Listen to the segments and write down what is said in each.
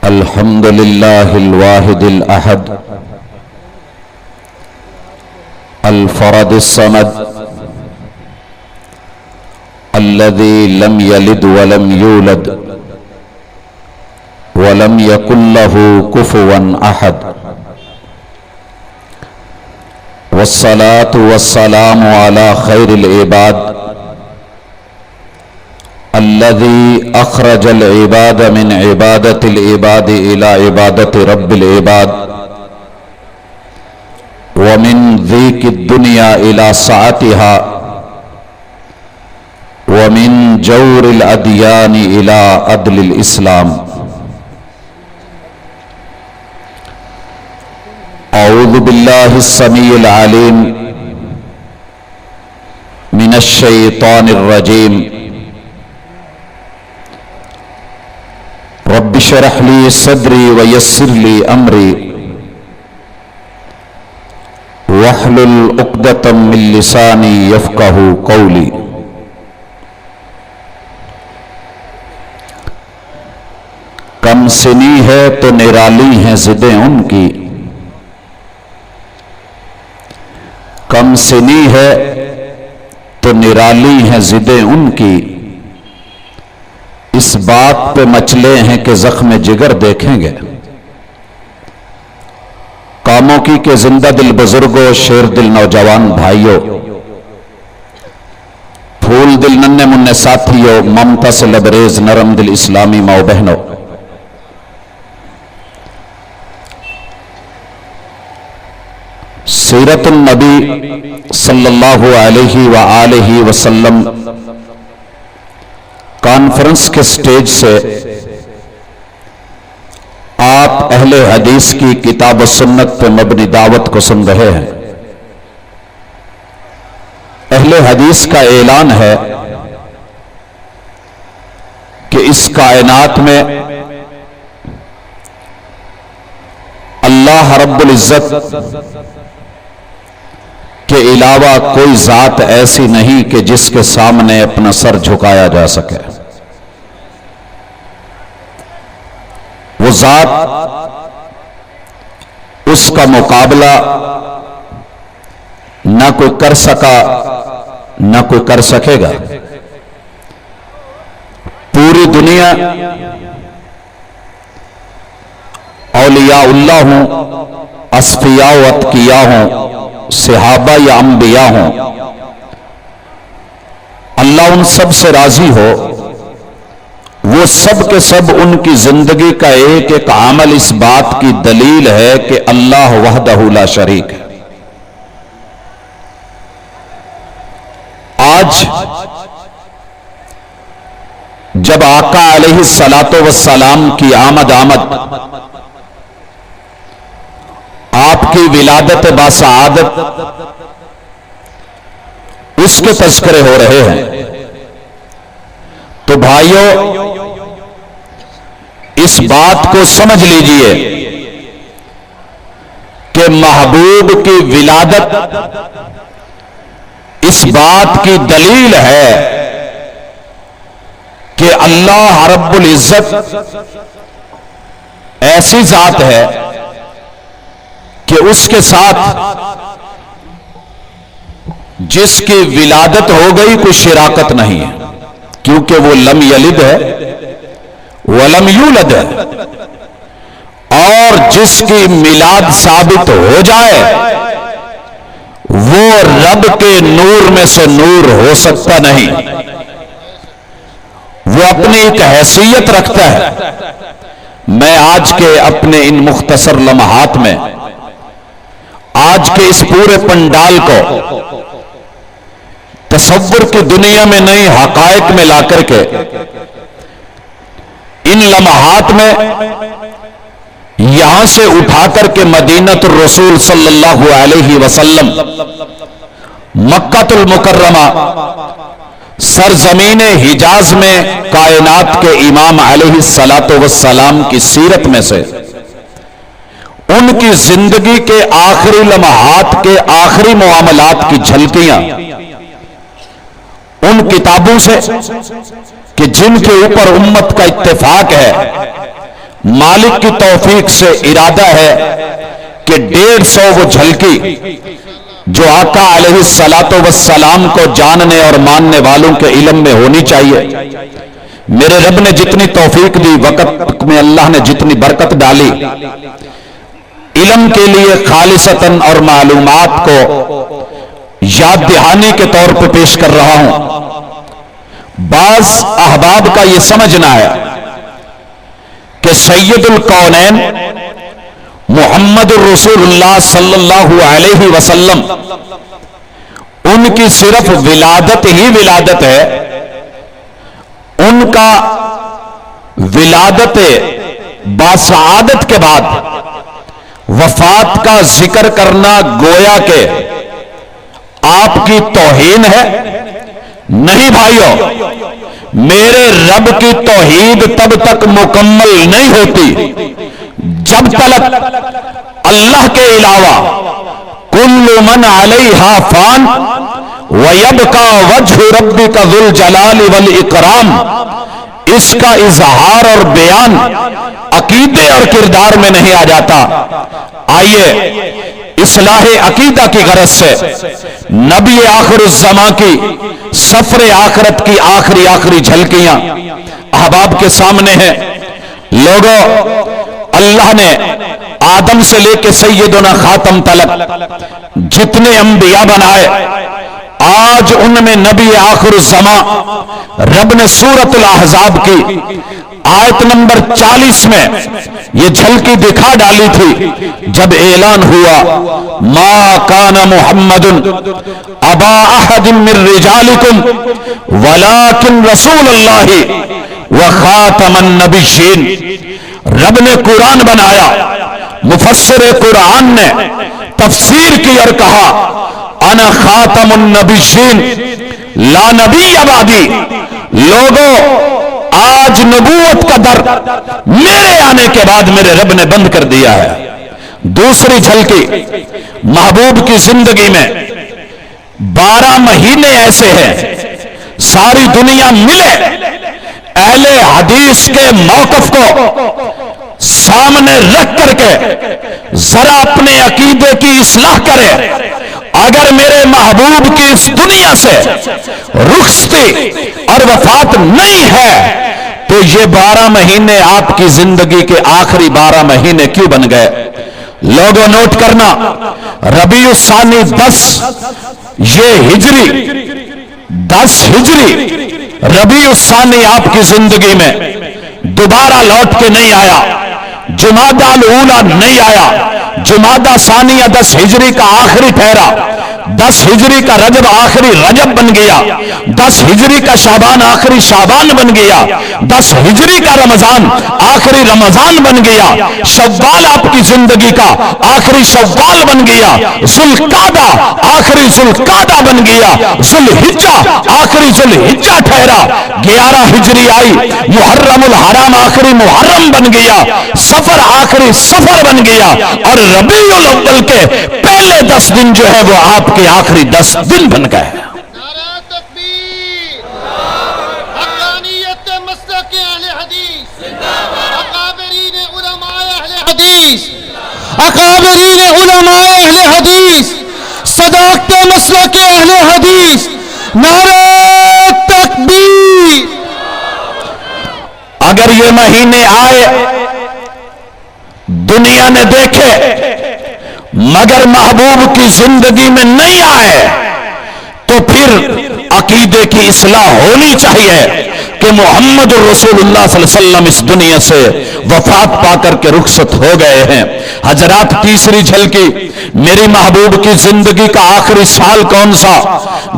الحمد لله الواحد الأحد الفرد الصمد الذي لم يلد ولم يولد ولم يكن له كفوا أحد والصلاة والسلام على خير العباد الذي أخرج العباد من عبادة العباد إلى عبادة رب العباد ومن ضيق الدنيا إلى سعتها ومن جور الأديان إلى عدل الإسلام. أعوذ بالله السميع العليم من الشيطان الرجيم. رب اشرح لي صدري ويسر لي أمري واحلل عقدة من لساني يفقهوا قولي. کم سنی ہے تو نرالی ہیں ضدیں ان کی، کم سنی ہے تو نرالی ہیں ضدیں ان کی، اس بات پہ مچلے ہیں کہ زخم جگر دیکھیں گے. کاموں کی کہ زندہ دل بزرگوں، شیر دل نوجوان بھائیوں، پھول دل ننھے منھے ساتھیوں، ممتا سے لبریز نرم دل اسلامی ماؤ بہنوں، سیرت النبی صلی اللہ علیہ وآلہ وسلم کانفرنس کے سٹیج سے آپ اہل حدیث کی کتاب و سنت پہ مبنی دعوت کو سن رہے ہیں. اہل حدیث کا اعلان ہے کہ اس کائنات میں اللہ رب العزت کے علاوہ کوئی ذات ایسی نہیں کہ جس کے سامنے اپنا سر جھکایا جا سکے. وہ ذات، اس کا مقابلہ نہ کوئی کر سکا نہ کوئی کر سکے گا. پوری دنیا اولیاء اللہ ہوں، اصفیاء و اتقیاء ہوں، صحابہ یا انبیاء ہوں، اللہ ان سب سے راضی ہو. وہ سب کے سب ان کی زندگی کا ایک ایک عمل اس بات کی دلیل ہے کہ اللہ وحدہ لا شریک ہے. آج جب آقا علیہ السلام کی آمد آپ کی ولادت باسعادت، اس کے تذکرے ہو رہے ہیں، تو بھائیوں اس بات کو سمجھ لیجئے کہ محبوب کی ولادت اس بات کی دلیل ہے کہ اللہ رب العزت ایسی ذات ہے کہ اس کے ساتھ جس کی ولادت ہو گئی کوئی شراکت نہیں ہے، کیونکہ وہ لم یلد ہے ولم یولد ہے. اور جس کی میلاد ثابت ہو جائے وہ رب کے نور میں سے نور ہو سکتا نہیں. وہ اپنی ایک حیثیت رکھتا ہے. میں آج کے اپنے ان مختصر لمحات میں آج کے اس پورے پنڈال کو تصور کی دنیا میں نئی حقائق میں لا کر کے ان لمحات میں یہاں سے اٹھا کر کے مدینہ الرسول صلی اللہ علیہ وسلم، مکہ المکرمہ، سرزمین حجاز میں کائنات کے امام علیہ السلام کی سیرت میں سے ان کی زندگی کے آخری لمحات کے آخری معاملات کی جھلکیاں ان کتابوں سے کہ جن کے اوپر امت کا اتفاق ہے، मालिक की तौफीक से इरादा है कि 150 वो झलकी जो आका अलैहिस्सलातो वस्सलाम को जानने और मानने वालों के इल्म में होनी चाहिए। मेरे रब ने जितनी तौफीक दी, वक़्त में अल्लाह ने जितनी बरकत डाली, इल्म के लिए खालिसतन और मालूमात को याद दहानी के तौर पर पेश कर रहा हूं। बाज अहबाब का यह समझना है कि सैयदुल कौनैन मुहम्मदुर रसूलुल्लाह सल्लल्लाहु अलैहि वसल्लम, उनकी सिर्फ विलादत ही विलादत है। उनका विलादत बासआदत के बाद वफात का जिक्र करना गोया के आपकी तौहीन है। नहीं भाइयों, मेरे रब की तौहीद तब तक मुकम्मल नहीं होती जब तक अल्लाह के अलावा कुल्लु मन अलैहा फान व यबका वजहु रब्बिका ज़ुल जलाली वल इकराम, इसका इजहार और बयान अकीदे और किरदार में नहीं आ जाता। आइए इस्लाहे अकीदा की गरज से नबी आखिरुज़्ज़मा की सफरे आखिरत की आखिरी झलकियां अहबाब के सामने हैं। लोगों, अल्लाह ने आदम से लेकर सैयदुना खातम तलक जितने अंबिया बनाए, आज उनमें नबी आखिरुज़्ज़मा रब ने सूरतुल अहज़ाब की आयत नंबर 40 में ये झलकी दिखा डाली थी जब ऐलान हुआ, मा काना मुहम्मदुन अबा अहदिन मिन रिजालिकुम वलाकिन रसूलुल्लाहि व खातमन नबिय्यीन। रब ने कुरान बनाया, मुफस्सिर कुरान ने तफसीर की और कहा, अना खातमुन नबिय्यीन ला नबी अबादी। लोगों, आज नबूवत का दर मेरे आने के बाद मेरे रब ने बंद कर दिया है। दूसरी झलकी, महबूब की जिंदगी में 12 महीने ऐसे हैं सारी दुनिया मिले अहले हदीस के मौकफ को सामने रख करके जरा अपने अकीदे की इस्लाह करे। अगर मेरे महबूब की इस दुनिया से रुखसती और वफात नहीं है तो ये 12 महीने आपकी जिंदगी के आखिरी 12 महीने क्यों बन गए? लोगों नोट करना, रबीउस्सानी 10 ये हिजरी 10 हिजरी रबीउस्सानी आपकी जिंदगी में दोबारा लौट के नहीं आया। जुमादा ऊला नहीं आया। जुमादा सानिया 10 हिजरी का आखिरी ठहरा। 10 हिजरी का रजब आखिरी रजब बन गया। 10 हिजरी का शाबान आखिरी शाबान बन गया। 10 हिजरी का रमजान आखिरी रमजान बन गया। शव्वाल आपकी जिंदगी का आखिरी शव्वाल बन गया। जुल्कादा आखिरी जुल्कादा बन गया। जुल्हिज्जा आखिरी जुल्हिज्जा ठहरा। 11 हिजरी आई, मुहर्रमुल हराम आखिरी मुहर्रम बन गया। सफर आखिरी सफर बन गया और रबीउल अव्वल के पहले 10 दिन जो है वो आपके आखिरी 10 दिन बन गए। नारा तकबीर, हक़ानियत मसलक अहले हदीस जिंदाबाद, अकाबरीन उलमाए अहले हदीस, अकाबरीन उलमाए अहले हदीस, सदाक़त मसलक अहले हदीस, नारा तकबीर। अगर ये महीने आए दुनिया ने देखे मगर महबूब की जिंदगी में नहीं आए तो फिर अकीदे की इस्लाह होनी चाहिए कि मोहम्मद रसूलुल्लाह सल्लल्लाहु अलैहि वसल्लम इस दुनिया से वफात पाकर के रुखसत हो गए हैं। हजरात, तीसरी झलकी, मेरी महबूब की जिंदगी का आखिरी साल कौन सा?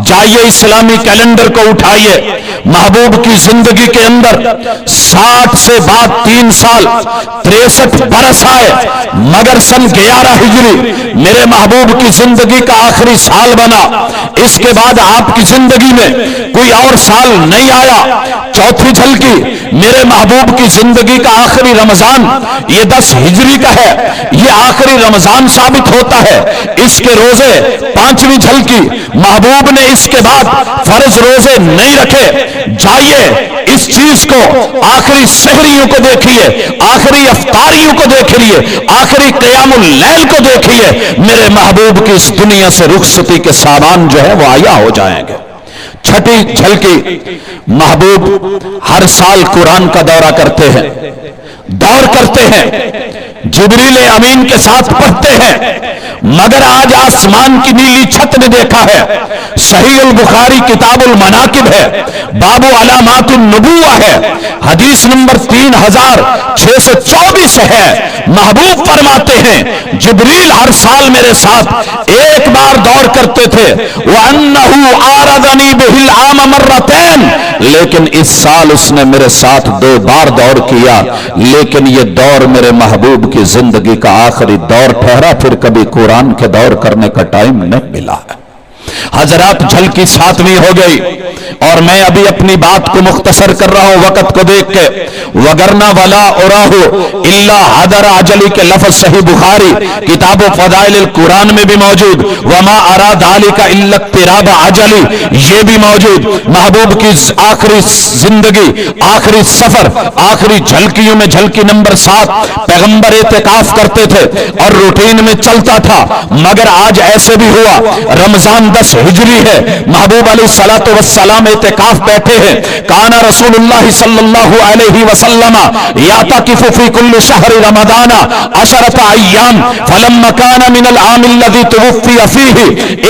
जाइए इस्लामी कैलेंडर को उठाइए। महबूब की जिंदगी के अंदर 60 से बाद 3 साल 63 बरस आए मगर सन 11 हिजरी मेरे महबूब की जिंदगी का आखिरी साल बना। इसके बाद आपकी जिंदगी में कोई और साल नहीं आया। चौथी झलकी, मेरे महबूब की जिंदगी का आखिरी रमजान ये 10 हिजरी का है, ये आखिरी रमजान साबित होता है। इसके रोजे। पांचवी झलकी, महबूब ने اس کے بعد فرض روزے نہیں رکھے، جائیے اس چیز کو آخری سحریوں کو دیکھیے، آخری افطاریوں کو دیکھیے، آخری قیام اللیل کو دیکھیے، میرے محبوب کی اس دنیا سے رخصتی کے سامان جو ہے وہ عیا ہو جائیں گے۔ چھٹی جھلکی، محبوب ہر سال قرآن کا دورہ کرتے ہیں، دور کرتے ہیں، جبریل امین کے ساتھ پڑھتے ہیں، مگر آج آسمان کی نیلی چھت نے دیکھا ہے، صحیح البخاری کتاب المناقب ہے، باب علامات النبوہ ہے، حدیث نمبر 3624 ہے، محبوب فرماتے ہیں جبریل ہر سال میرے ساتھ ایک بار دور کرتے تھے، وَأَنَّهُ آرَدَنِي بِهِ الْعَامَ مَرَّتَيْن، لیکن اس سال اس نے میرے ساتھ 2 بار دور کیا، لیکن یہ دور میرے محبوب کی زندگی کا آخری دور ٹھہرا، پھر کبھی قرآن کے دور کرنے کا ٹائم نہیں ملا ہے۔ حضرات جھلکی 7ویں ہو گئی، اور میں ابھی اپنی بات کو مختصر کر رہا ہوں وقت کو دیکھ کے، وگرنا ولا اراہو الا حضر عجلی کے لفظ صحیح بخاری کتاب و فضائل القرآن میں بھی موجود، وما ارا ذالک الا اقتراب عجلی، یہ بھی موجود۔ محبوب کی آخری زندگی، آخری سفر، آخری جھلکیوں میں جھلکی نمبر 7، پیغمبر اعتکاف کرتے تھے اور روٹین میں چلتا تھا، مگر آج ایسے بھی ہوا، رمضان 10 ہجری ہے، محبوب علیہ الصلوۃ والسلام اعتکاف بیٹھے ہیں، کانا رسول اللہ صلی اللہ علیہ وسلم یعتکف فی کل شہر رمضان 10 ایام، فلما کان من العام الذی توفی فیہ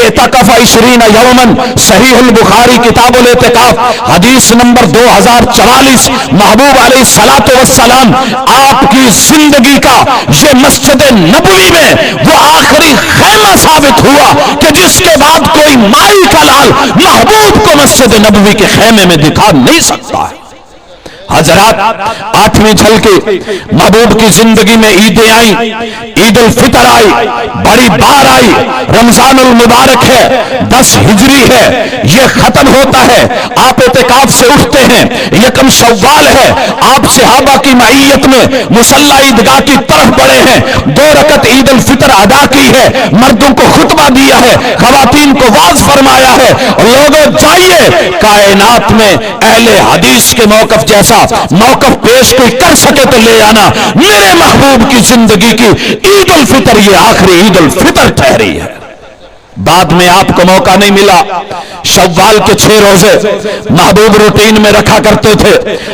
اعتکف 20 یوما، صحیح البخاری کتاب الاعتکاف حدیث نمبر 2044۔ محبوب علیہ الصلوۃ والسلام آپ کی زندگی کا یہ مسجد نبوی میں وہ آخری خیمہ ثابت ہوا کہ جس کے بعد کوئی مائی کا لال محبوب کو مسجد نبوی کے خیمے میں دکھا نہیں سکتا ہے۔ حضرات 8ویں جھلکی، محبوب کی زندگی میں عیدیں آئیں، عید الفطر آئی، بڑی بار آئی، رمضان المبارک ہے، 10 ہجری ہے، یہ ختم ہوتا ہے، آپ اعتکاف سے اٹھتے ہیں، یکم شوال ہے، آپ صحابہ کی معیت میں مصلی عیدگاہ کی طرف بڑھے ہیں، 2 رکعت عید الفطر ادا کی ہے، مردوں کو خطبہ دیا ہے، خواتین کو واعظ فرمایا ہے، لوگوں جائیے کائنات میں اہل حدیث کے موقف جیسا موقف پیش کوئی کر سکے تو لے آنا، میرے محبوب کی زندگی کی عید الفطر یہ آخری عید الفطر ٹھہری ہے۔ بعد میں آپ کو موقع نہیں ملا، شوال کے 6 روزے محبوب روٹین میں رکھا کرتے تھے،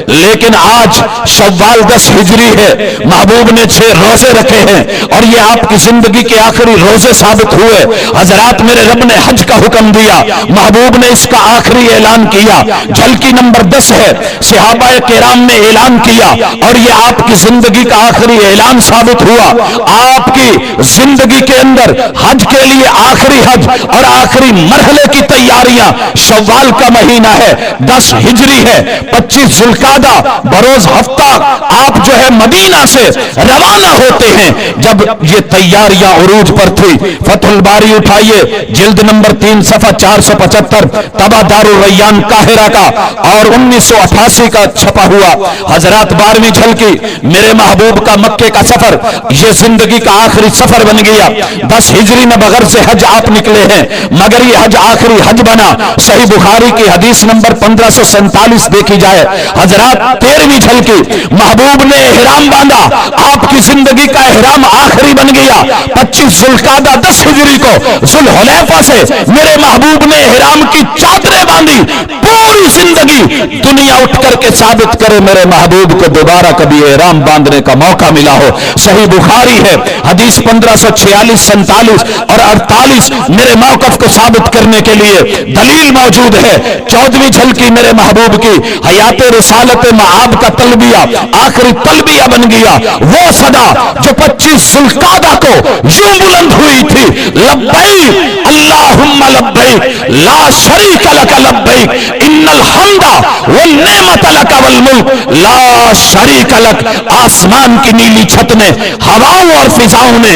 لیکن آج شوال 10 ہجری ہے، محبوب نے 6 روزے رکھے ہیں اور یہ آپ کی زندگی کے آخری روزے ثابت ہوئے۔ حضرات میرے رب نے حج کا حکم دیا، محبوب نے اس کا آخری اعلان کیا، جھلکی نمبر 10 ہے، صحابہ کرام نے اعلان کیا اور یہ آپ کی زندگی کا آخری اعلان ثابت ہوا۔ آپ کی زندگی کے اندر حج کے لیے آخری حج اور آخری مرحلے کی تیاریاں، شوال کا مہینہ ہے، 10 ہجری ہے، 25 ذوالقعدہ بروز ہفتہ آپ جو ہے مدینہ سے روانہ ہوتے ہیں۔ جب یہ تیاریاں عروج پر تھی، فتح الباری اٹھائیے، جلد نمبر 3 صفحہ 475، طبع دار الریان قاہرہ کا اور 1988 کا چھپا ہوا۔ حضرات 12ویں جھلکی، میرے محبوب کا مکے کا سفر یہ زندگی کا آخری سفر بن گیا۔ 10 ہجری میں بغرض حج آپ نکلے ہیں، مگر یہ حج آخری حج بنا۔ صحیح بخاری کی حدیث نمبر 1547 دیکھی جائے۔ حضرات 13ویں جھلکی، محبوب نے احرام باندھا، آپ کی زندگی کا احرام آخری بن گیا۔ 25 ذوالقعدہ 10 ہجری کو ذوالحلیفہ سے میرے محبوب نے احرام کی چادریں باندھی۔ پوری زندگی دنیا اٹھ کر کے ثابت کرے میرے محبوب کو دوبارہ کبھی احرام باندھنے کا موقع ملا ہو۔ صحیح بخاری ہے، حدیث 1546، 47 اور 48 میرے موقف کو ثابت کرنے کے لیے دلیل موجود ہے۔ 14ویں جھلکی میرے محبوب کی حیات رسالت معاب کا تلبیہ آخری تلبیہ بن گیا، وہ صدا جو 25 ذوالقعدہ کو یوں بلند ہوئی تھی، لبیک اللہم لبیک لا شریک لک لبیک ان الحمد वन्नेमत लक वल मुल्क ला शरीक लक। आसमान की नीली छत ने, हवाओं और फिजाओं ने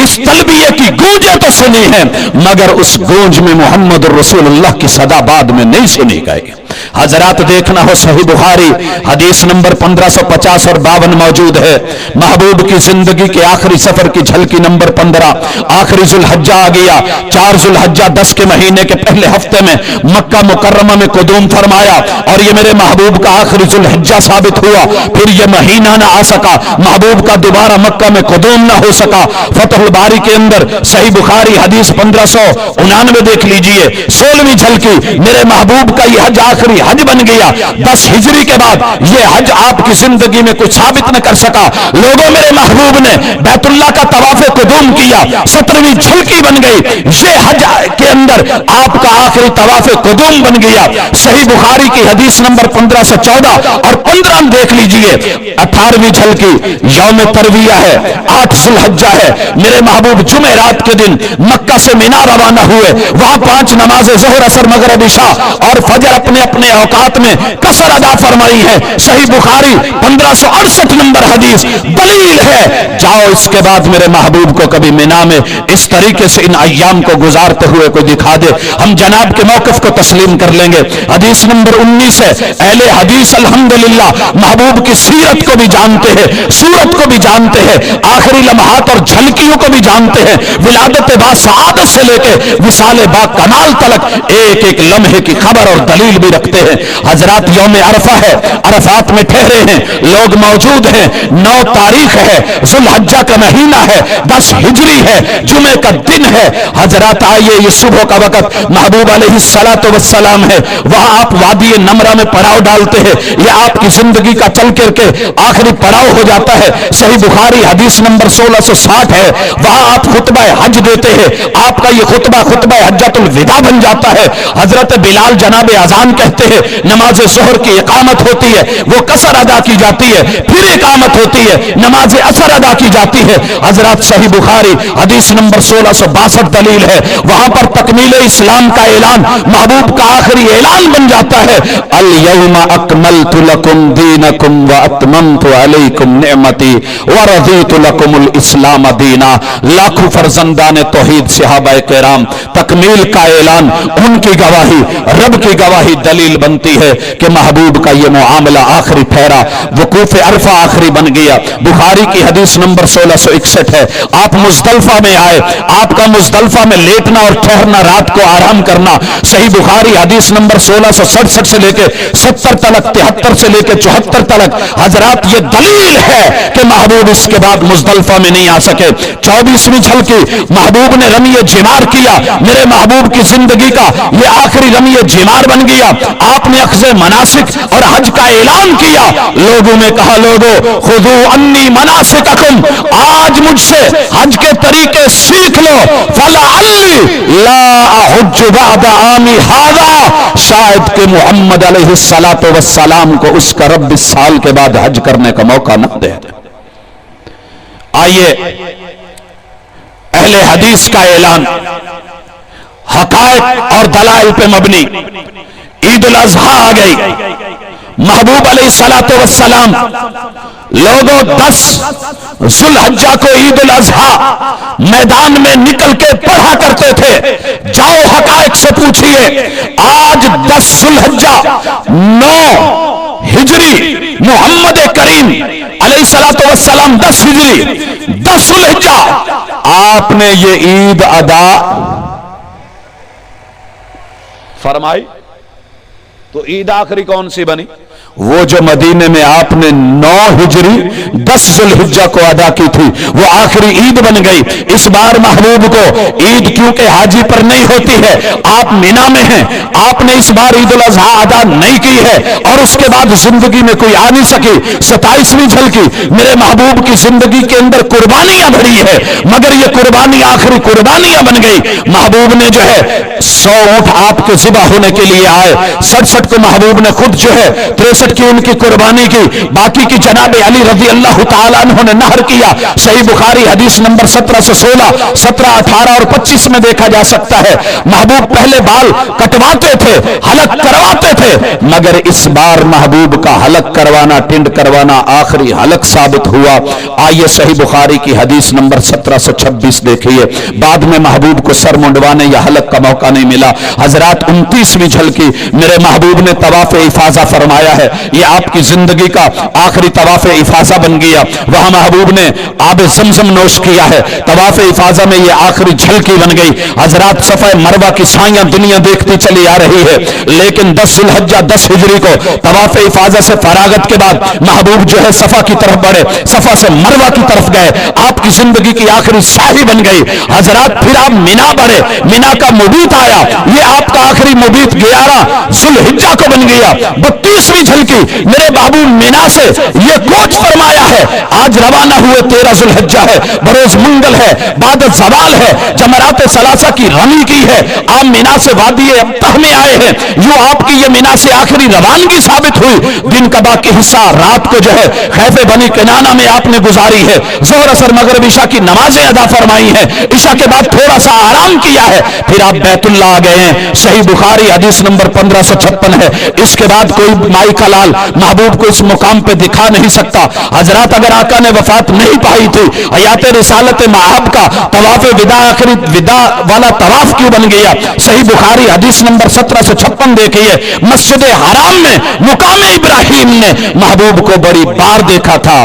इस तलबिये की गूंजें तो सुनी है, मगर उस गूंज में मोहम्मद रसूलुल्लाह की सदा बाद में नहीं सुनी गई। हजरात देखना हो सही बुखारी हदीस नंबर 1550 और 52 मौजूद है। महबूब की जिंदगी के आखिरी सफर की झलकी नंबर 15। आखिरी जुल्हज्जा आ गया, 4 जुल्हज्जा 10 के महीने के पहले हफ्ते में मक्का मुकर्रमा में कुदूम फरमाया, और ये मेरे महबूब का आखिरी जुल्हज्जा साबित हुआ। फिर ये महीना ना आ सका, महबूब का दोबारा मक्का में कुदूम ना हो सका। फतहुल बारी के अंदर सही बुखारी हदीस 1599 देख लीजिए, 16वीं झलकी मेरे महबूब का यह हज आखिरी हज बन गया। 10 हिजरी के बाद यह हज आपकी जिंदगी में कुछ साबित न कर सका। लोगों, मेरे महबूब ने बैतुल्लाह का तवाफ़े कुदूम किया, 17वीं झलकी बन गई। यह हज के अंदर आपका आखिरी तवाफ़े कुदूम बन गया। सही बुखारी की हदीस नंबर 1514 और 15 देख लीजिए। 18वीं झलकी यौम तरविया है, 8 जुल्हज्जा है। मेरे महबूब जुमेरात के दिन मक्का से मिना रवाना हुए। वहां 5 नमाजें ज़ोहर, असर, मगरिब, इशा और फजर अपने अपने औकात में कसर अदा फरमाई है। सही बुखारी 1568 नंबर हदीस दलील है। जाओ इसके बाद मेरे महबूब को कभी मिना में इस तरीके से इन अय्याम को गुजारते हुए कोई दिखा दे, हम जनाब के मौक़िफ़ को तस्लीम कर लेंगे। हदीस नंबर 19 है। अहले हदीस अल्हम्दुलिल्लाह महबूब की सीरत को भी जानते हैं, सूरत को भी जानते हैं, आखिरी लम्हात और झलकियों को भी जानते हैं। विलादत बा सआदत से लेके विसाले बा कमाल तलक एक एक लम्हे की खबर और दलील भी रखते हैं। हजरात यौम अरफा है, अरफात में ठहरे हैं, लोग मौजूद हैं। 9 तारीख है, जुल्हज्जा का महीना है, 10 हिजरी है, जुमे का दिन है। हजरात आइए, ये सुबह का वक्त महबूब अलैहिस्सलातु वस्सलाम है। वहां आप वादी नमरा में पड़ाव डालते हैं, यह आपकी जिंदगी का चल करके आखिरी पड़ाव हो जाता है। सही बुखारी हदीस नंबर 1660 है। वहां आप खुतबा हज देते हैं, आपका ये खुतबा हज्जतुल विदा बन जाता है। हजरत बिलाल जनाब अजान कहते हैं, नमाज ज़ोहर की इकामत होती है, वो कसर अदा की जाती है, फिर इकामत होती है, नमाज असर अदा की जाती है। हजरत सही बुखारी हदीस नंबर 1662 दलील है। वहां पर तकमील इस्लाम का ऐलान, महबूब का आखिरी ऐलान बन जाता है, अल यौमा अकमलतु लकुम दीनकुम व अतममतु अलैकुम निअमती व रज़ीतु लकुमुल इस्लाम दीना। लाखों फर्जंदान तौहीद सहाबाए किराम, तकमील का ऐलान, उनकी गवाही, रब की गवाही दलील बनती है कि महबूब का ये मुआमला आखिरी ठहरा, वकूफ अरफा आखिरी बन गया। बुखारी की हदीस नंबर 1661 है। आप मुज़दलिफा में आए, आपका मुज़दलिफा में लेटना और ठहरना, रात को आराम करना। सही बुखारी हदीस नंबर 1667 से लेके 70 तलक, 73 से लेके 74 तलक। हजरात ये दलील है कि महबूब इसके बाद मुज़दलिफा में नहीं आ सके। 24वीं झलकी महबूब ने रमीए जिमार किया। मेरे महबूब की जिंदगी का ये आखिरी रमीए जिमार बन गया। आपने अख्ज़े मनासिक और हज का ऐलान किया। लोगों ने कहा, लोगों खुदू अन्नी मनासिककुम, आज मुझसे हज के तरीके सीख लो। फलअल्ली ला अहुज्जु बअदा आमी हादा, शायद कि मोहम्मद अलैहिस्सलातु वस्सलाम को उसका रब इस साल के बाद हज करने का मौका न दे। आइए, अहले हदीस का ऐलान हकायक और दलाइल पे मबनी। ईद उल अज़हा आ गई। महबूब अलैहिस्सलातु वस्सलाम लोगों 10 जुल्हज्जा को ईद उल अज़हा मैदान में निकल के पढ़ा करते थे। जाओ हकायक से पूछिए, आज 10 जुल्हज्जा 9 हिजरी, मोहम्मद करीम अलैहिस्सलातु वस्सलाम 10 हिजरी 10 जुल्हज्जा आपने ये ईद अदा फरमाई, तो ईद आखिरी कौन सी बनी? वो जो मदीने में आपने 9 हिजरी 10 जुल्हिज्जा को अदा की थी, वो आखिरी ईद बन गई। इस बार महबूब को ईद क्योंकि हाजी पर नहीं होती है, आप मीना में हैं, आपने इस बार ईद उल अज़हा अदा नहीं की है, और उसके बाद जिंदगी में कोई आ नहीं सकी। 27वीं झलकी मेरे महबूब की जिंदगी के अंदर कुर्बानियां भरी है, मगर ये कुर्बानी आखिरी कुर्बानियां बन गई। महबूब ने जो है 100 ऊंट आपके ज़िबा होने के लिए आए, 67 को महबूब ने खुद जो है 63 इज्जत की, उनकी कुर्बानी की। बाकी की जनाब अली रजी अल्लाह ताला अन्हु ने नहर किया। सही बुखारी हदीस नंबर 17 से 16, 17, 18 और 25 में देखा जा सकता है। महबूब पहले बाल कटवाते थे, हलक करवाते थे, मगर इस बार महबूब का हलक करवाना, टिंड करवाना आखिरी हलक साबित हुआ। आइए सही बुखारी की हदीस नंबर 17 से 26 देखिए। बाद में महबूब को सर मुंडवाने या हलक का मौका नहीं मिला। हजरात 29वीं झलकी मेरे महबूब ने तवाफ इफाजा फरमाया है। यह आपकी जिंदगी का आखिरी तवाफ इफाजा बन गया। वहां महबूब ने आब ज़मज़म नोश किया है। तवाफ इफाजा में यह आखिरी झलकी बन गई। हजरात सफा मरवा की साइयां दुनिया देखती चली आ रही है, लेकिन 10 ज़ुल्हज्जा 10 हिजरी को तवाफ इफाजा से फरागत के बाद महबूब जो है सफा की तरफ बढ़े, सफा से मरवा की तरफ गए। आपकी जिंदगी की आखिरी शाही बन गई। हजरात फिर आप मिना बढ़े, मिना का मुबीत आया। ये आपका आखिरी मुबीत 11 ज़ुल्हिज्जा को बन गया। 32वीं झलकी मेरे बाबू मिना से ये कोच फरमाया है। आज रवाना हुए 13 ज़ुल्हिज्जा है, बरोज मंगल है, बाद ज़वाल है, जमरात सलासा की रमी की है। आप मिना से वादी अब्तह में आए हैं। यूं आपकी ये मिना से आखिरी रवानगी साबित हुई। दिन का बाकी हिस्सा रात को जो है खैफे बनी किनाना में आपने गुजारी है। ज़ोहर असर मगरिब इशा की नमाजें अदा फरमाई हैं। इशा के बाद थोड़ा सा आराम किया है, फिर आप बैतुल्लाह आ गए हैं। सही बुखारी हदीस नंबर 1556 है। इसके बाद कोई माई का लाल महबूब को इस मुकाम पे दिखा नहीं सकता। हजरात अगर आका ने वफात नहीं पाई थी, हयात रिसालत महब का तवाफ विदा आखिरी विदा वाला तवाफ क्यों बन गया? सही बुखारी हदीस नंबर 17 से 56 देखिए। मस्जिद हराम में मुकाम इब्राहिम ने महबूब को बड़ी बार देखा था,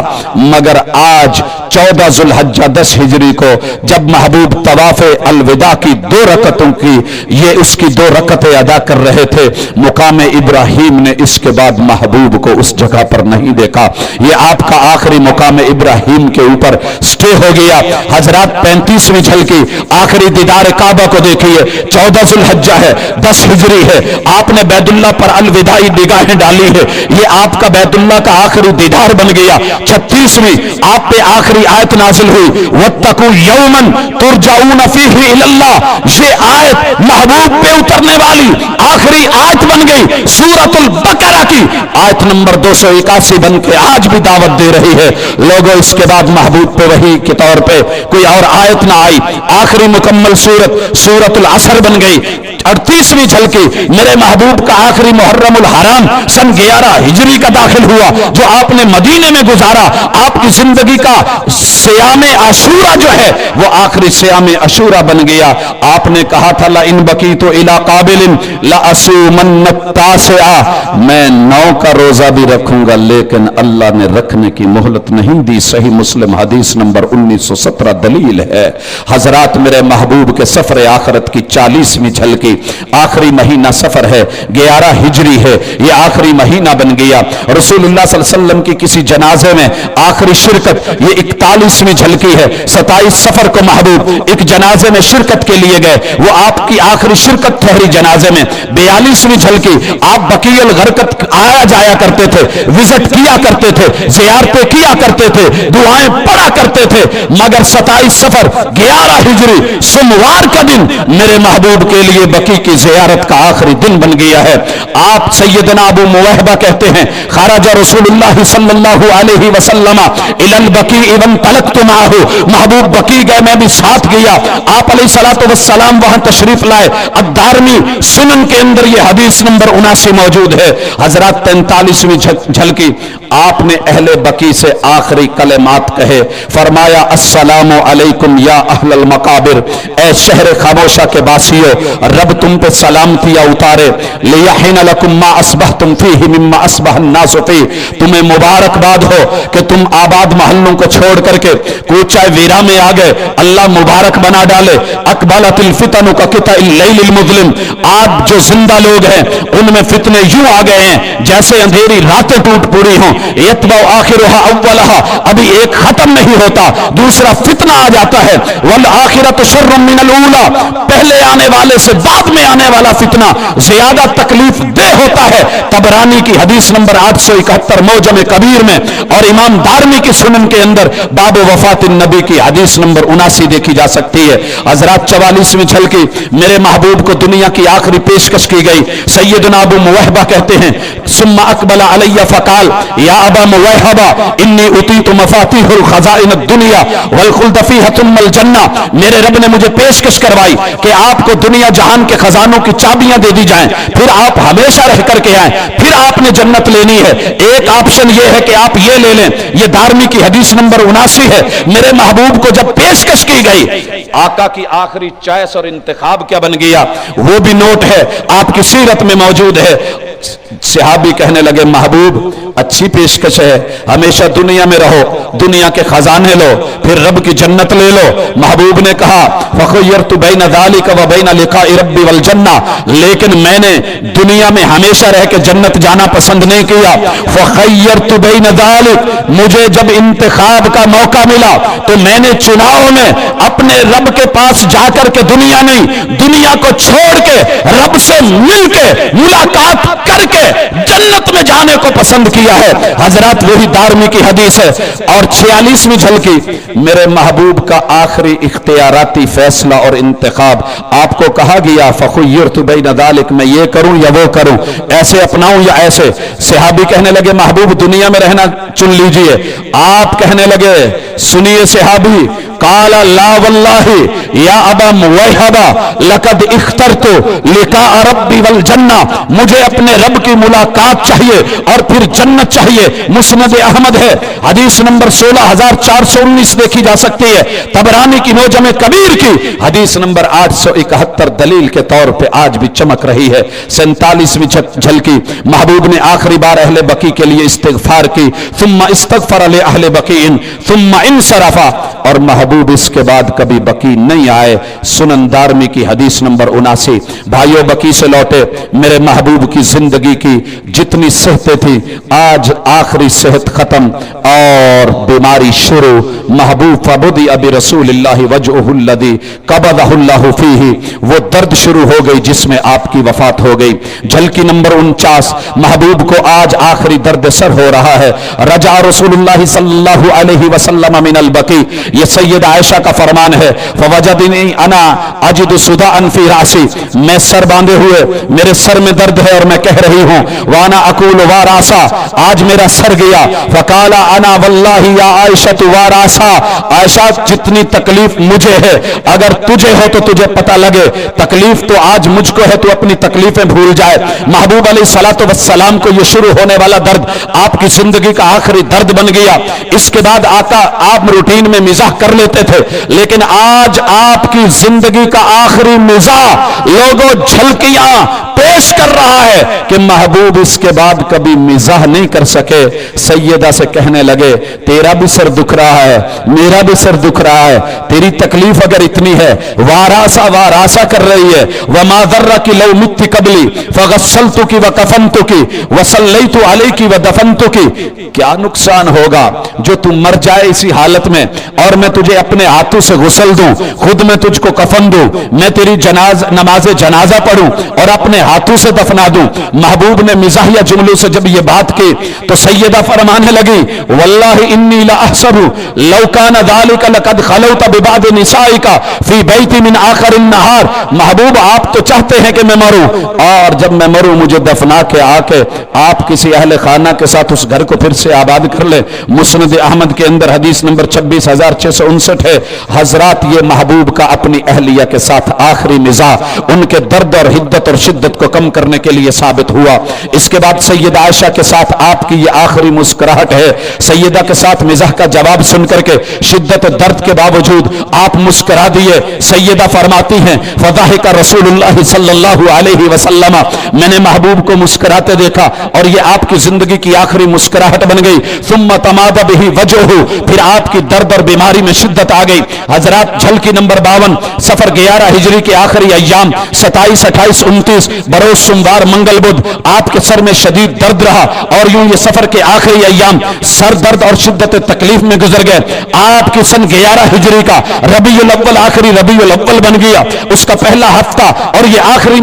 मगर आज 14 ज़ुल्हज्जा 10 हिजरी को जब महबूब तवाफ अलविदा की 2 रकतों की ये उसकी 2 रकतें अदा कर रहे थे, मुकाम इब्राहिम ने इसके बाद महबूब को उस जगह पर नहीं देखा। ये आपका आखिरी मुकाम इब्राहिम के ऊपर स्टे हो गया। हजरात 35वीं झलकी आखिरी दीदार काबा को देखिए। 14 ज़ुल्हज्जा है, 10 हिजरी है। आपने बैतुल्लाह पर अलविदाई निगाहें डाली है। ये आपका बैतुल्लाह का आखिरी दीदार बन गया। 36वीं आप पे आखिरी आयत नाजिल हुई, वत्तकू यौमन तुरजाऊन फीही इलल्लाह। ये आयत महबूब पे उतरने वाली आखिरी आयत बन गई। सूरतुल बकरा की आयत नंबर 281 बन के आज भी दावत दे रही है। लोगों इसके बाद महबूब पे वही के तौर पे कोई और आयत ना आई। आखिरी मुकम्मल सूरत सूरतुल असर बन गई। 38वीं झलकी मेरे महबूब का आखिरी मुहर्रमुल हराम सन 11 हिजरी का दाखिल हुआ, जो आपने मदीने में गुजारा। आपकी जिंदगी का सियाम अशूरा जो है वो आखिरी सियाम अशूरा बन गया। आपने कहा था ला इन बकी तो इला काबिलिन ला असुमन तासिआ, मैं 9 का रोजा भी रखूंगा, लेकिन अल्लाह ने रखने की मोहलत नहीं दी। सही मुस्लिम हदीस नंबर 1917 दलील है। हजरात मेरे महबूब के सफर आखिरत की 40वीं झलकी आखिरी महीना सफर है, 11 हिजरी है, ये आखिरी महीना बन गया। रसूलुल्लाह सल्लल्लाहु अलैहि वसल्लम की किसी जनाजे में आखिरी शिरकत, ये 41वीं झलकी है। 27 सफर को महबूब एक जनाजे में शिरकत के लिए गए, वो आपकी आखिरी शिरकत ठहरी जनाजे में। 42वीं झलकी आप बकीउल गरकत आया जाया करते थे, विजिट किया करते थे, ज़ियारतें किया करते थे, दुआएं पढ़ा करते थे, मगर 27 सफर 11 हिजरी सोमवार का दिन मेरे महबूब के लिए बकी की ज़ियारत का आखिरी दिन बन गया है। आप सैयदना अबू मुवहबा कहते हैं खराजा रसूलुल्लाह सल्लल्लाहु अलैहि वसल्लम इलल बकी इवन तलक्तु माहू, महबूब बकी गए, मैं भी साथ गया। आप अलैहिस्सलातु वस्सलाम वहां तशरीफ लाए। अद्दारमी सुनन के अंदर ये हदीस नंबर 79 मौजूद है। हजरत 43वीं झलकी आपने अहले बकी से आखिरी कलेमात कहे, फरमाया अस्सलामु अलैकुम या अहलल मकाबिर, ए शहर खामोशा के बासियों, रब तुम पे सलामतियां उतारे। लियहिन लकुम मा अस्बहतुम फीहि मिम्मा अस्बहन नासु फीह, तुम्हें मुबारकबाद हो कि तुम आबाद महल्लों को छोड़ करके कूचा वीरा में आ गए, अल्लाह मुबारक बना डाले। अकबलतिल फितनु का किताइल लैलिल मुज़लिम, आज जो जिंदा लोग हैं उनमें फितने यूं आ गए हैं जैसे अंधेरी रातें टूट पूरी हों। यतबा आखिरुहा अव्वलहा, अभी एक खत्म नहीं होता, दूसरा फितना आ जाता है। वल आखिरतु शर्रुम मिनल ऊला, पहले आने वाले से बाद में आने वाला फितना ज्यादा तकलीफ दे होता है। तबरानी की हदीस नंबर 871 मौजम कबीर में, और इमाम दारमी की सुनन के अंदर बाब वफात नबी की हदीस नंबर 79 देखी जा सकती है। हजरत 44वीं झलकी मेरे महबूब को दुनिया की आखिरी पेशकश की गई। सैयदना अबू मुवहबा कहते हैं सुम्म अकबला अलैया फकाल या अबा मुवैहबा इन्नी उतीतु मफातिहुल खजाइन दुनिया वल खुल्द फीहा तुम्मल जन्ना। मेरे रब ने मुझे पेशकश करवाई कि आपको दुनिया जहान के खजानों की चाबियां दे दी जाएं, फिर आप हमेशा रह करके आए, फिर आपने जन्नत लेनी है। एक ऑप्शन ये है कि आप ये ले लें, ये दारमी की हदीस नंबर 79 है। मेरे महबूब को जब पेशकश की गई, आका की आखिरी चॉइस और इंतखाब क्या बन गया, वो भी नोट है, आपकी सीरत में मौजूद है। सहाबी कहने लगे महबूब अच्छी पेशकश है, हमेशा दुनिया में रहो, दुनिया के खजाने लो, फिर रब की जन्नत ले लो। महबूब ने कहा फखय्यरतु बैन ज़ालिका व बैन लिक़ाइ रब्बी वल जन्ना, लेकिन मैंने दुनिया में हमेशा रह के जन्नत जाना पसंद नहीं किया। फखय्यरतु बैन ज़ालिक, मुझे जब इंतखाब का मौका मिला तो मैंने चुनाव में अपने रब के पास जाकर के दुनिया नहीं, दुनिया को छोड़ के रब से मिल के मुलाकात करके जन्नत में जाने को पसंद किया है। हजरत वही दारमी की हदीस है। और 46वीं झलकी, मेरे महबूब का आखिरी इख्तियाराती फैसला और इंतखाब, आपको कहा गया फखुय्यरतु बैन ज़ालिक, मैं ये करूं या वो करूं, ऐसे अपनाऊं या ऐसे। सहाबी कहने लगे महबूब दुनिया में रहना चुन लीजिए। आप कहने लगे सुनिए सहाबी, काला ला वल्लाहि या अबा मुवैहबा लकद इख्तरतु लिका रब्बी वल जन्ना, मुझे अपने रब की मुलाकात चाहिए और फिर जन्नत चाहिए। मुस्नद अहमद है, हदीस नंबर 16419 देखी जा सकती है। तबरानी की मोजम कबीर की हदीस नंबर 871 दलील के तौर पे आज भी चमक रही है। 47वीं झलकी, महबूब ने आखिरी बार अहले बकी के लिए इस्तिगफार की, सुम्मा इस्तगफर ले अहले बकीइन सुम्मा इनसरफा, और महबूब इसके बाद कभी बकी नहीं आए। सुनन दारमी की हदीस नंबर 79। भाइयों बकी से लौटे, मेरे महबूब की जिंदगी की जितनी सेहतें थी, आज आखिरी सेहत खत्म और बीमारी शुरू। महबूब फबुदी अबी रसूलिल्लाहि वजहुल्लदी कबदहुल्लाहु फीही, वो दर्द शुरू हो गई जिसमें आपकी वफात हो गई। झलकी नंबर 49, महबूब को आज आखिरी दर्द सर हो रहा है। रजा रसूलुल्लाह सल्लल्लाहु अलैहि वसल्लम मिनल बकी, ये सैयद आयशा का फरमान है। फवजदनी अना अजिदु सुदाअन फी रासी, मैं सर बांधे हुए, मेरे सर में दर्द है और मैं कह रही हूं वाना अकूल वारासा, आज मेरा सर गया। फकाला अना वल्लाहि या आयशा तु वारासा, आयशा जितनी तकलीफ मुझे है अगर तुझे हो तो तुझे पता लगे, तकलीफ तो आज मुझको है, तू अपनी तकलीफें भूल जाए। महबूब अलैहिस्सलातु वस्सलाम को यह शुरू होने वाला दर्द आपकी जिंदगी का आखिरी दर्द बन गया। इसके बाद आका आप रूटीन में मिजाह कर लेते थे, लेकिन आज आपकी जिंदगी का आखिरी मिजाह लोगों झलकियां पेश कर रहा है कि महबूब इसके बाद कभी मिजाह नहीं कर सके। सैयदा से कहने लगे तेरा भी सर दुख रहा है, मेरा भी सर दुख रहा है, तेरी तकलीफ अगर इतनी है, वारासा वारासा कर रही है, वमा दर्रा की लौ मित्ती कबली फगस्सलतु की व कफनतु की वसल्लैतु अलैकी व दफनतु की, क्या नुकसान होगा जो तू मर जाए इसी हालत में और मैं तुझे अपने हाथों से गुसल दूं, खुद मैं तुझको कफन दूं, मैं तेरी नमाज जनाजा पढ़ूं और अपने हाथों से दफना दूं। महबूब ने मिजाहिया जुमलों से जब ये बात की तो सैयदा फरमाने लगी वल्लाहि इन्नी ला अहसबु लौ कान ज़ालिका लक़द खलौत बिबाद निसाइका फी बैती मिन आखिर नहार, महबूब आप तो चाहते हैं कि मैं मरूं और जब मैं मरूं मुझे दफना के आके आप किसी अहले खाना के साथ उस घर को फिर से आबाद कर ले। मुस्नद अहमद के अंदर हदीस नंबर 26,659 है। हजरात ये महबूब का अपनी अहलिया के साथ आखिरी मिजाज उनके दर्द और हिद्दत और शिद्दत को कम करने के लिए साबित हुआ। इसके बाद सैयदा आयशा के साथ आपकी ये आखिरी मुस्कुराहट है। सैयदा के साथ मिजाह का जवाब सुनकर के शिद्दत दर्द के बावजूद आप मुस्कुरा दिए। सैयदा फरमाती हैं फदाहिका रसूलुल्लाह सल्लल्लाहु अलैहि वसल्लम, मैंने महबूब को मुस्कुराते देखा और ये आपकी जिंदगी की आखिरी मुस्कुराहट बन गई। सुम्मा तमादा बिही वजहु, फिर आपकी दर्द और बीमारी में शिद्दत आ गई। हजरात झलकी नंबर 52 सफर 11 हिजरी के आखिरी अय्याम 27, 28, 29 बरोज सोमवार मंगल बुध आपके सर में शदीद दर्द रहा और यूं ये सफर के आखिरी अय्याम सर दर्द और शिद्दत तकलीफ में गुजर गए। आपके सन 11 हिजरी का रबीउल अव्वल आखिरी रबीउल अव्वल बन गया, उसका पहला हफ्ता और ये आखिरी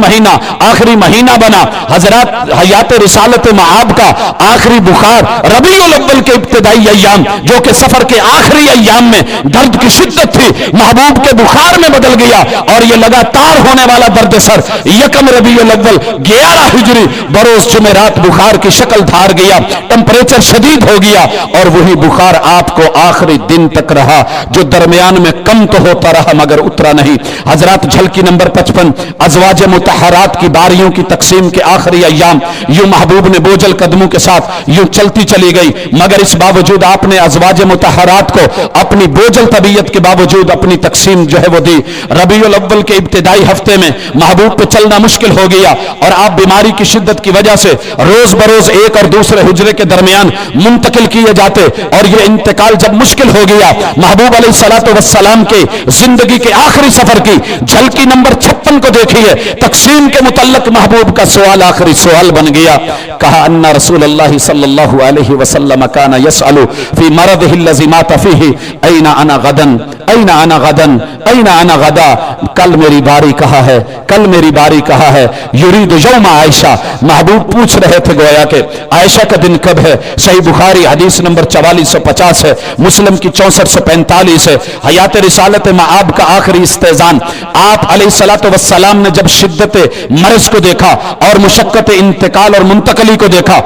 महीना बना। हजरात हयात रिसालत मआब का आखिरी बुखार रबीउल अव्वल के इब्तिदाई अय्याम जो कि सफर के आखिरी अय्याम में दर्द की शिद्दत थी, महबूब के बुखार में बदल गया और ये लगातार होने वाला दर्द सर यकम रबीउल अव्वल अव्वल 11 हिजरी बरोज जुमेरात बुखार की शक्ल धार गया, टेम्परेचर शदीद हो गया और वही बुखार आपको आखिरी दिन तक रहा, जो दरमियान में कम तो होता रहा मगर उतरा नहीं। हजरत झलकी नंबर 55 अज़वाज मुतहरात की बारियों की तकसीम के आखिरी अय्याम यूं महबूब ने बोझल कदमों के साथ यूं चलती चली गई, मगर इस बावजूद आपने अज़वाज मुतहरात को अपनी बोझल तबीयत के बावजूद अपनी तकसीम जो है वो दी। रबीउल अव्वल के इब्तिदाई हफ्ते में महबूब पे चलना मुश्किल हो गया और आप बीमारी की शिद्दत की वजह से रोज बरोज एक और दूसरे हुजरे के दरमियान मुंतकिल किए जाते और ये इंतकाल जब मुश्किल हो गया, महबूब अलैहिस्सलातु वस्सलाम के जिंदगी के आखिरी सफर की झलकी नंबर 56 को देखिए, तकसीम के मुतल्लक महबूब का सवाल आखिरी सवाल बन गया। कहा अन्ना रसूलुल्लाह सल्लल्लाहु अलैहि वसल्लम काना यसअलु फी मरदिही अल्लज़ी माता फीही ऐना अना गदन, ऐना अना गदन, ऐना अना गदा। कल मेरी बारी कहा है, कल मेरी बारी कहा है। युरीद यौम आयशा, महबूब पूछ रहे थे गोया के आयशा का दिन कब है। सही बुखारी हदीस नंबर 4450 है, मुस्लिम की 6445 है। हयात रिसालत मआब का आखिरी इस्तेजान आप अलैहिस्सलातु वस्सलाम ने जब शिद्दत मर्ज को देखा और मुशक्कत इंतकाल और मुंतकली को देखा,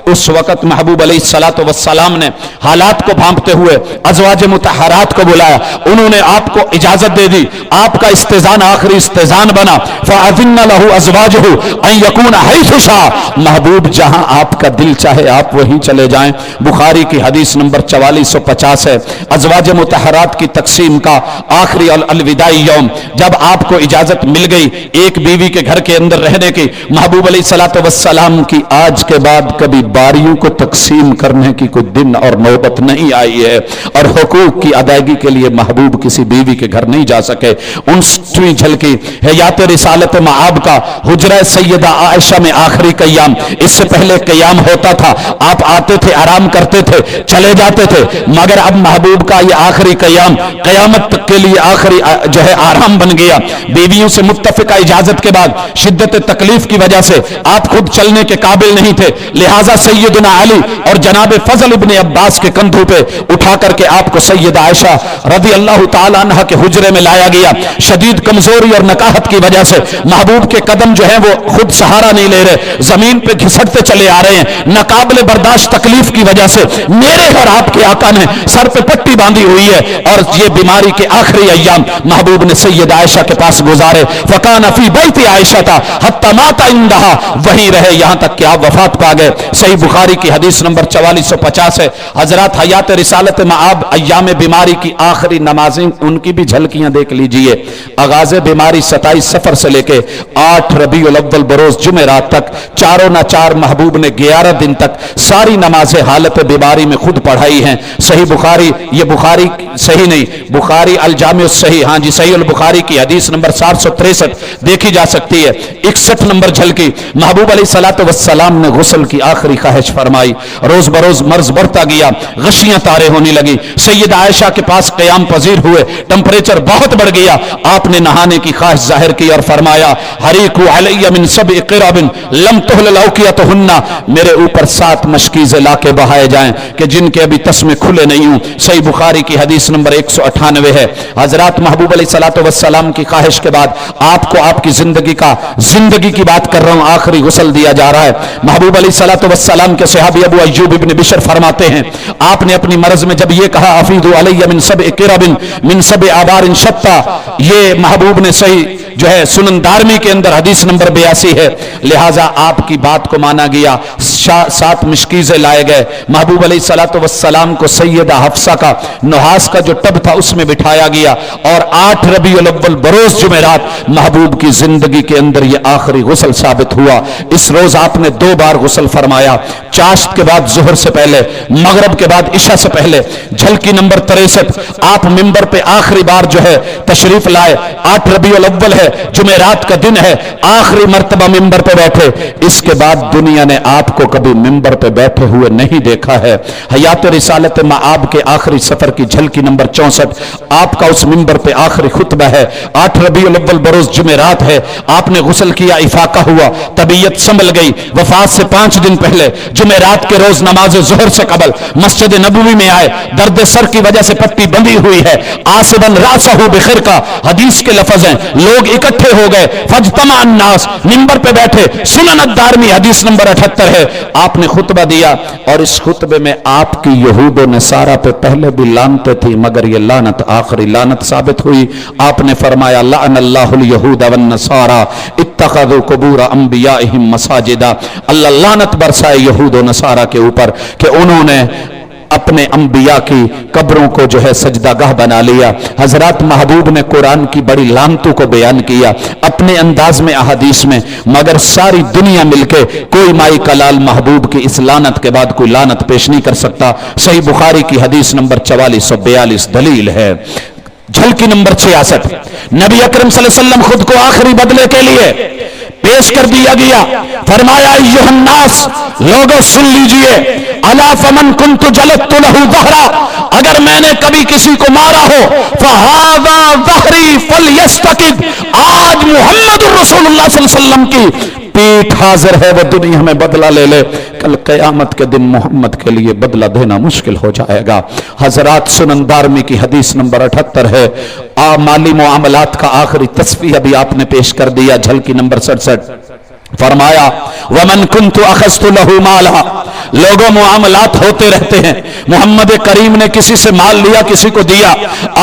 उस वक्त महबूब अलैहिस्सलातु वस्सलाम ने हालात को भांपते हुए अज़वाज मुतहरात को बुलाया, उन्होंने आपको इजाजत दे दी, आपका इस्तेजान आखिरी इस्तेजान बना। फ़अज़िन्न लहु अज़वाजुहु अन यकूना हैथु शाअ, महबूब जहां आपका दिल चाहे आप वहीं चले जाएं। बुखारी की हदीस नंबर 4450 है। अज़वाज मुतहरात की तकसीम का आखिरी अलविदाई यौम, जब आपको इजाजत मिल गई एक बीवी के घर के अंदर रहने की, महबूब अलैहिस्सलातु वस्सलाम की आज के बाद कभी बारियों को तकसीम करने की कोई दिन और नौबत नहीं आई है और हुकूक की अदायगी के लिए महबूब किसी बीवी के घर नहीं जा सके। 59वीं झलकी हयात रिसालत मआब का हुजरा सैयदा आयशा में आखिरी कयाम, इससे पहले कयाम होता था, आप आते थे, आराम करते थे, चले जाते थे, मगर अब महबूब का ये आखिरी कयाम कयामत तक के लिए आखिरी जो है आराम बन गया। बीवियों से मुत्तफिका इजाजत के बाद शिद्दत तकलीफ की वजह से आप खुद चलने के काबिल नहीं थे, लिहाजा सैयदना अली और जनाब फजल इब्ने अब्बास के कंधों पे उठा करके आपको सैयदा आयशा रज़ी अल्लाह ताला अन्हा के हुजरे में लाया गया। शदीद कमजोरी और नकाहत की वजह से महबूब के कदम जो है वो खुद सहारा नहीं ले रहे, जमीन पे घिसटते चले आ रहे हैं। नाकाबिले बर्दाश्त तकलीफ की वजह से मेरे और आपके आका ने सर पे पट्टी बांधी हुई है और ये बीमारी के आखिरी अय्याम महबूब ने सैयदा आयशा के पास गुजारे। फकाना फी बैति आयशा था हत्ता माता इंदहा, वहीं रहे यहां तक कि आप वफात पा गए। सही बुखारी की हदीस नंबर 4450 है। हजरत हयात रिसालत मआब अय्याम बीमारी की आखिरी नमाजें, उनकी भी झलकियां देख लीजिए। आगाज बीमारी 27 सफर से लेके 8 रबीउल अव्वल बरोज जुमेरात तक चारों ना चार महबूब ने 11 दिन तक सारी नमाजें हालत बीमारी में खुद पढ़ाई हैं। सही बुखारी, ये बुखारी सही नहीं, बुखारी अल जामिउ सही, हाँ जी सही अल बुखारी की हदीस नंबर 763 देखी जा सकती है। 61 नंबर झलकी महबूब अलैहिस्सलातु वस्सलाम ने गुस्ल की आखिरी ख्वाहिश फरमाई। रोज बरोज मर्ज बढ़ता गया, गशियां तारे होने लगी। सैयदा आयशा के पास क़याम पजीर हुए, टेम्परेचर बहुत बढ़ गया। आपने नहाने की ख्वाहिश जाहिर की और फरमाया हरीकु अलैया मिन सब'i क़िराबिन लम तुहलल औक़ियतुहुन्ना, मेरे ऊपर 7 मशकीज़े लाके बहाए जाएं कि जिनके अभी तस्मे खुले नहीं हूं। सही बुखारी की हदीस नंबर 198 है। हजरत महबूब अलैहिस्सलातु वस्सलाम की ख्वाहिश के बाद आपको आपकी जिंदगी की बात कर रहा हूं, आखिरी गुस्ल दिया जा रहा है। महबूब अलैहिस्सलातु वस्सलाम के सहाबी अबू अय्यूब इब्न बिशर फरमाते हैं, आपने अपनी मर्ज में जब ये कहा अफीदु अलैया मिन सब'i क़िराबिन मिन सब'i आबारिन शत्ता, ये महबूब ने सही जो है सुनन दारमी के अंदर हदीस नंबर 82 है। लिहाजा आपकी बात को माना गया, 7 मशकीज़े लाए गए। महबूब अलैहिस्सलातु वस्सलाम को सैयदा हफ्सा का नुहास का जो टब था उसमें बिठाया गया और 8 रबीउल अव्वल बरोज जुमेरात महबूब की जिंदगी के अंदर ये आखिरी गुस्ल साबित हुआ। इस रोज आपने 2 बार गुस्ल फरमाया, चाश्त के बाद जुहर से पहले, मगरब के बाद इशा से पहले। झलकी नंबर 63 आप मिंबर पे आखिरी बार जो है तशरीफ लाए। 8 रबीउल अव्वल है, जुमेरात का दिन है, आखिरी मर्तबा मिंबर पे बैठे। इसके बाद दुनिया ने आपको कभी मिंबर पे बैठे हुए नहीं देखा है। हयात रिसालत मआब के आखिरी सफर की झलकी नंबर 64 आपका उस मिंबर पे आखिरी खुतबा है। 8 रबीउल अव्वल बरोज जुमेरात है, आपने गुस्ल किया, इफाका हुआ, तबीयत संभल गई। वफात से 5 दिन पहले जुमेरात के रोज नमाज ज़ुहर से कबल मस्जिद नबवी में आए। दर्द सर की वजह से पट्टी बंधी हुई है। आसिबन रासहु बिखिरका, हदीस के लफ्ज हैं, लोग لوگ اکٹھے ہو گئے، فاجتمع الناس، منبر پہ بیٹھے، سنن الدارمی حدیث نمبر 78 ہے، آپ نے خطبہ دیا اور اس خطبے میں آپ کی یہود و نصارہ پہ پہلے بھی لعنتیں تھی مگر یہ لعنت آخری لعنت ثابت ہوئی۔ آپ نے فرمایا لعن اللہ الیہود والنصارى اتخذوا قبور انبیائہم مساجدا، اللہ لعنت برسائے یہود و نصارہ کے اوپر کہ انہوں نے اپنے انبیاء کی قبروں کو جو ہے سجدہ گاہ بنا لیا۔ حضرات محبوب نے قرآن کی بڑی لعنتوں کو بیان کیا اپنے انداز میں احادیث میں، مگر ساری دنیا مل کے کوئی مائی کلال محبوب کی اس لعنت کے بعد کوئی لعنت پیش نہیں کر سکتا۔ صحیح بخاری کی حدیث نمبر 4442 دلیل ہے۔ جھلکی نمبر 66، نبی اکرم صلی اللہ علیہ وسلم خود کو آخری بدلے کے لیے پیش کر دیا گیا، فرمایا ایھا الناس، لوگوں سن لیجئے، الا فمن کنت جلدت لہ ظہرا، اگر میں نے کبھی کسی کو مارا ہو فہذا ظہری فلیستقد، آج محمد رسول اللہ صلی اللہ علیہ وسلم کی پیٹھ حاضر ہے، وہ دنیا میں بدلہ لے لے، کل قیامت کے دن محمد کے لیے بدلہ دینا مشکل ہو جائے گا۔ حضرات سنن دارمی کی حدیث نمبر 78 ہے، مالی معاملات کا آخری تصفیہ بھی آپ نے پیش کر دیا۔ جھلکی نمبر 67 فرمایا ومن کنت اخذت لہ مالا، لوگوں معاملات ہوتے رہتے ہیں، محمد کریم نے کسی سے مال لیا کسی کو دیا،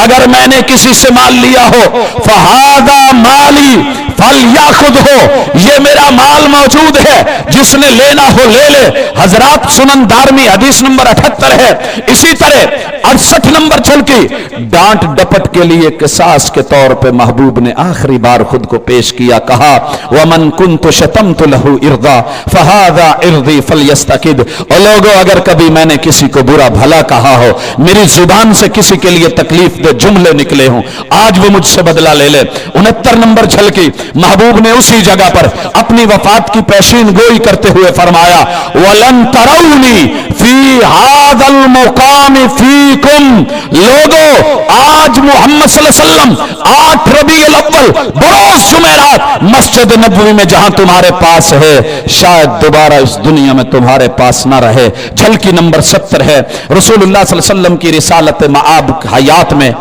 اگر میں نے کسی سے مال لیا ہو فہذا مالی فلیاخذہ، یہ میرا مال موجود ہے، جس نے لینا ہو لے لے۔ حضرات سنن دارمی حدیث نمبر 78 ہے۔ اسی طرح 68 نمبر جھلکی، ڈانٹ ڈپٹ کے لیے قصاص کے طور پہ محبوب نے آخری بار خود کو پیش کیا، کہا ومن کنت شتمت لہ ارضا فہذا ارضی فلیستقد، اور لوگوں اگر کبھی میں نے کسی کو برا بھلا کہا ہو، میری زبان سے کسی کے لیے تکلیف دہ جملے نکلے ہوں، آج وہ مجھ سے بدلہ لے لے۔ 69 نمبر جھلکی، محبوب نے اسی جگہ پر اپنی وفات کی پیشین گوئی کرتے ہوئے فرمایا وَلَن تَرَوْنِي فِي هَذَا الْمُقَامِ فِيكُمْ، لوگوں آج محمد صلی اللہ علیہ وسلم 8 ربیع الاول بروز جمعرات مسجد نبوی میں جہاں تمہارے پاس ہے، شاید دوبارہ اس دنیا میں تمہارے پاس نہ رہے۔ جھلکی نمبر 70 ہے، رسول اللہ صلی اللہ علیہ وسلم کی رسالت معاب حیات میں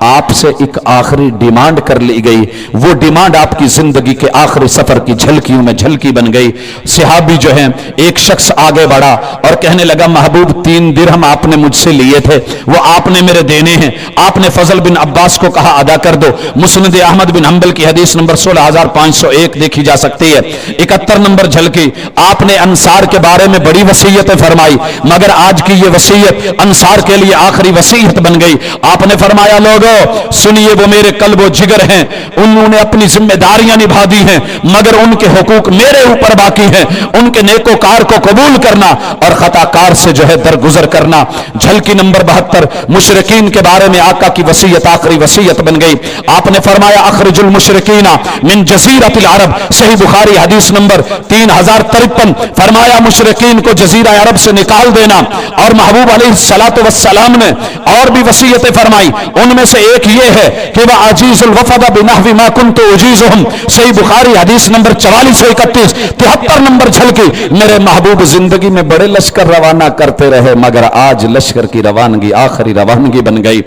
آپ سے ایک آخری ڈیمانڈ کر لی گئی، وہ ڈیمانڈ آپ کی زندگی کے آخری سفر کی جھلکیوں میں جھلکی بن گئی۔ صحابی جو ہیں، ایک شخص آگے بڑھا اور کہنے لگا محبوب 3 درہم آپ نے مجھ سے لیے تھے، وہ آپ نے میرے دینے ہیں۔ آپ نے فضل بن عباس کو کہا ادا کر دو۔ مسند احمد بن حنبل کی حدیث نمبر 16501 دیکھی جا سکتی ہے۔ 71 نمبر جھلکی، آپ نے انصار کے بارے میں بڑی وصیتیں فرمائی، مگر آج کی یہ وصیت انصار کے لیے آخری وصیت بن گئی۔ آپ نے فرمایا لوگوں سنیے، وہ میرے قلب و جگر ہیں، انہوں نے اپنی ذمہ داریاں نبھا دی ہیں، مگر ان کے حقوق میرے اوپر باقی ہیں، ان کے نیکوکار کو قبول کرنا اور خطا کار سے جو ہے درگزر کرنا۔ جھلکی نمبر 72، مشرکین کے بارے میں آقا کی وصیت آخری وصیت بن گئی۔ آپ نے فرمایا اخرج المشرکین من جزیرۃ العرب، صحیح بخاری حدیث نمبر 3053، فرمایا مشرکین کو جزیرہ عرب سے نکال دینا۔ اور محبوب علیہ الصلوۃ والسلام نے اور بھی وصیتیں فرمائی، ان میں سے ایک یہ ہے کہ وہ عجیز الوفد بنحو ما کنت اجیزہم، صحیح بخاری حدیث نمبر 4431۔ 73 نمبر جھلکی، میرے محبوب زندگی میں بڑے لشکر روانہ کرتے رہے، مگر آج لشکر کی روانگی آخری روانگی بن گئی۔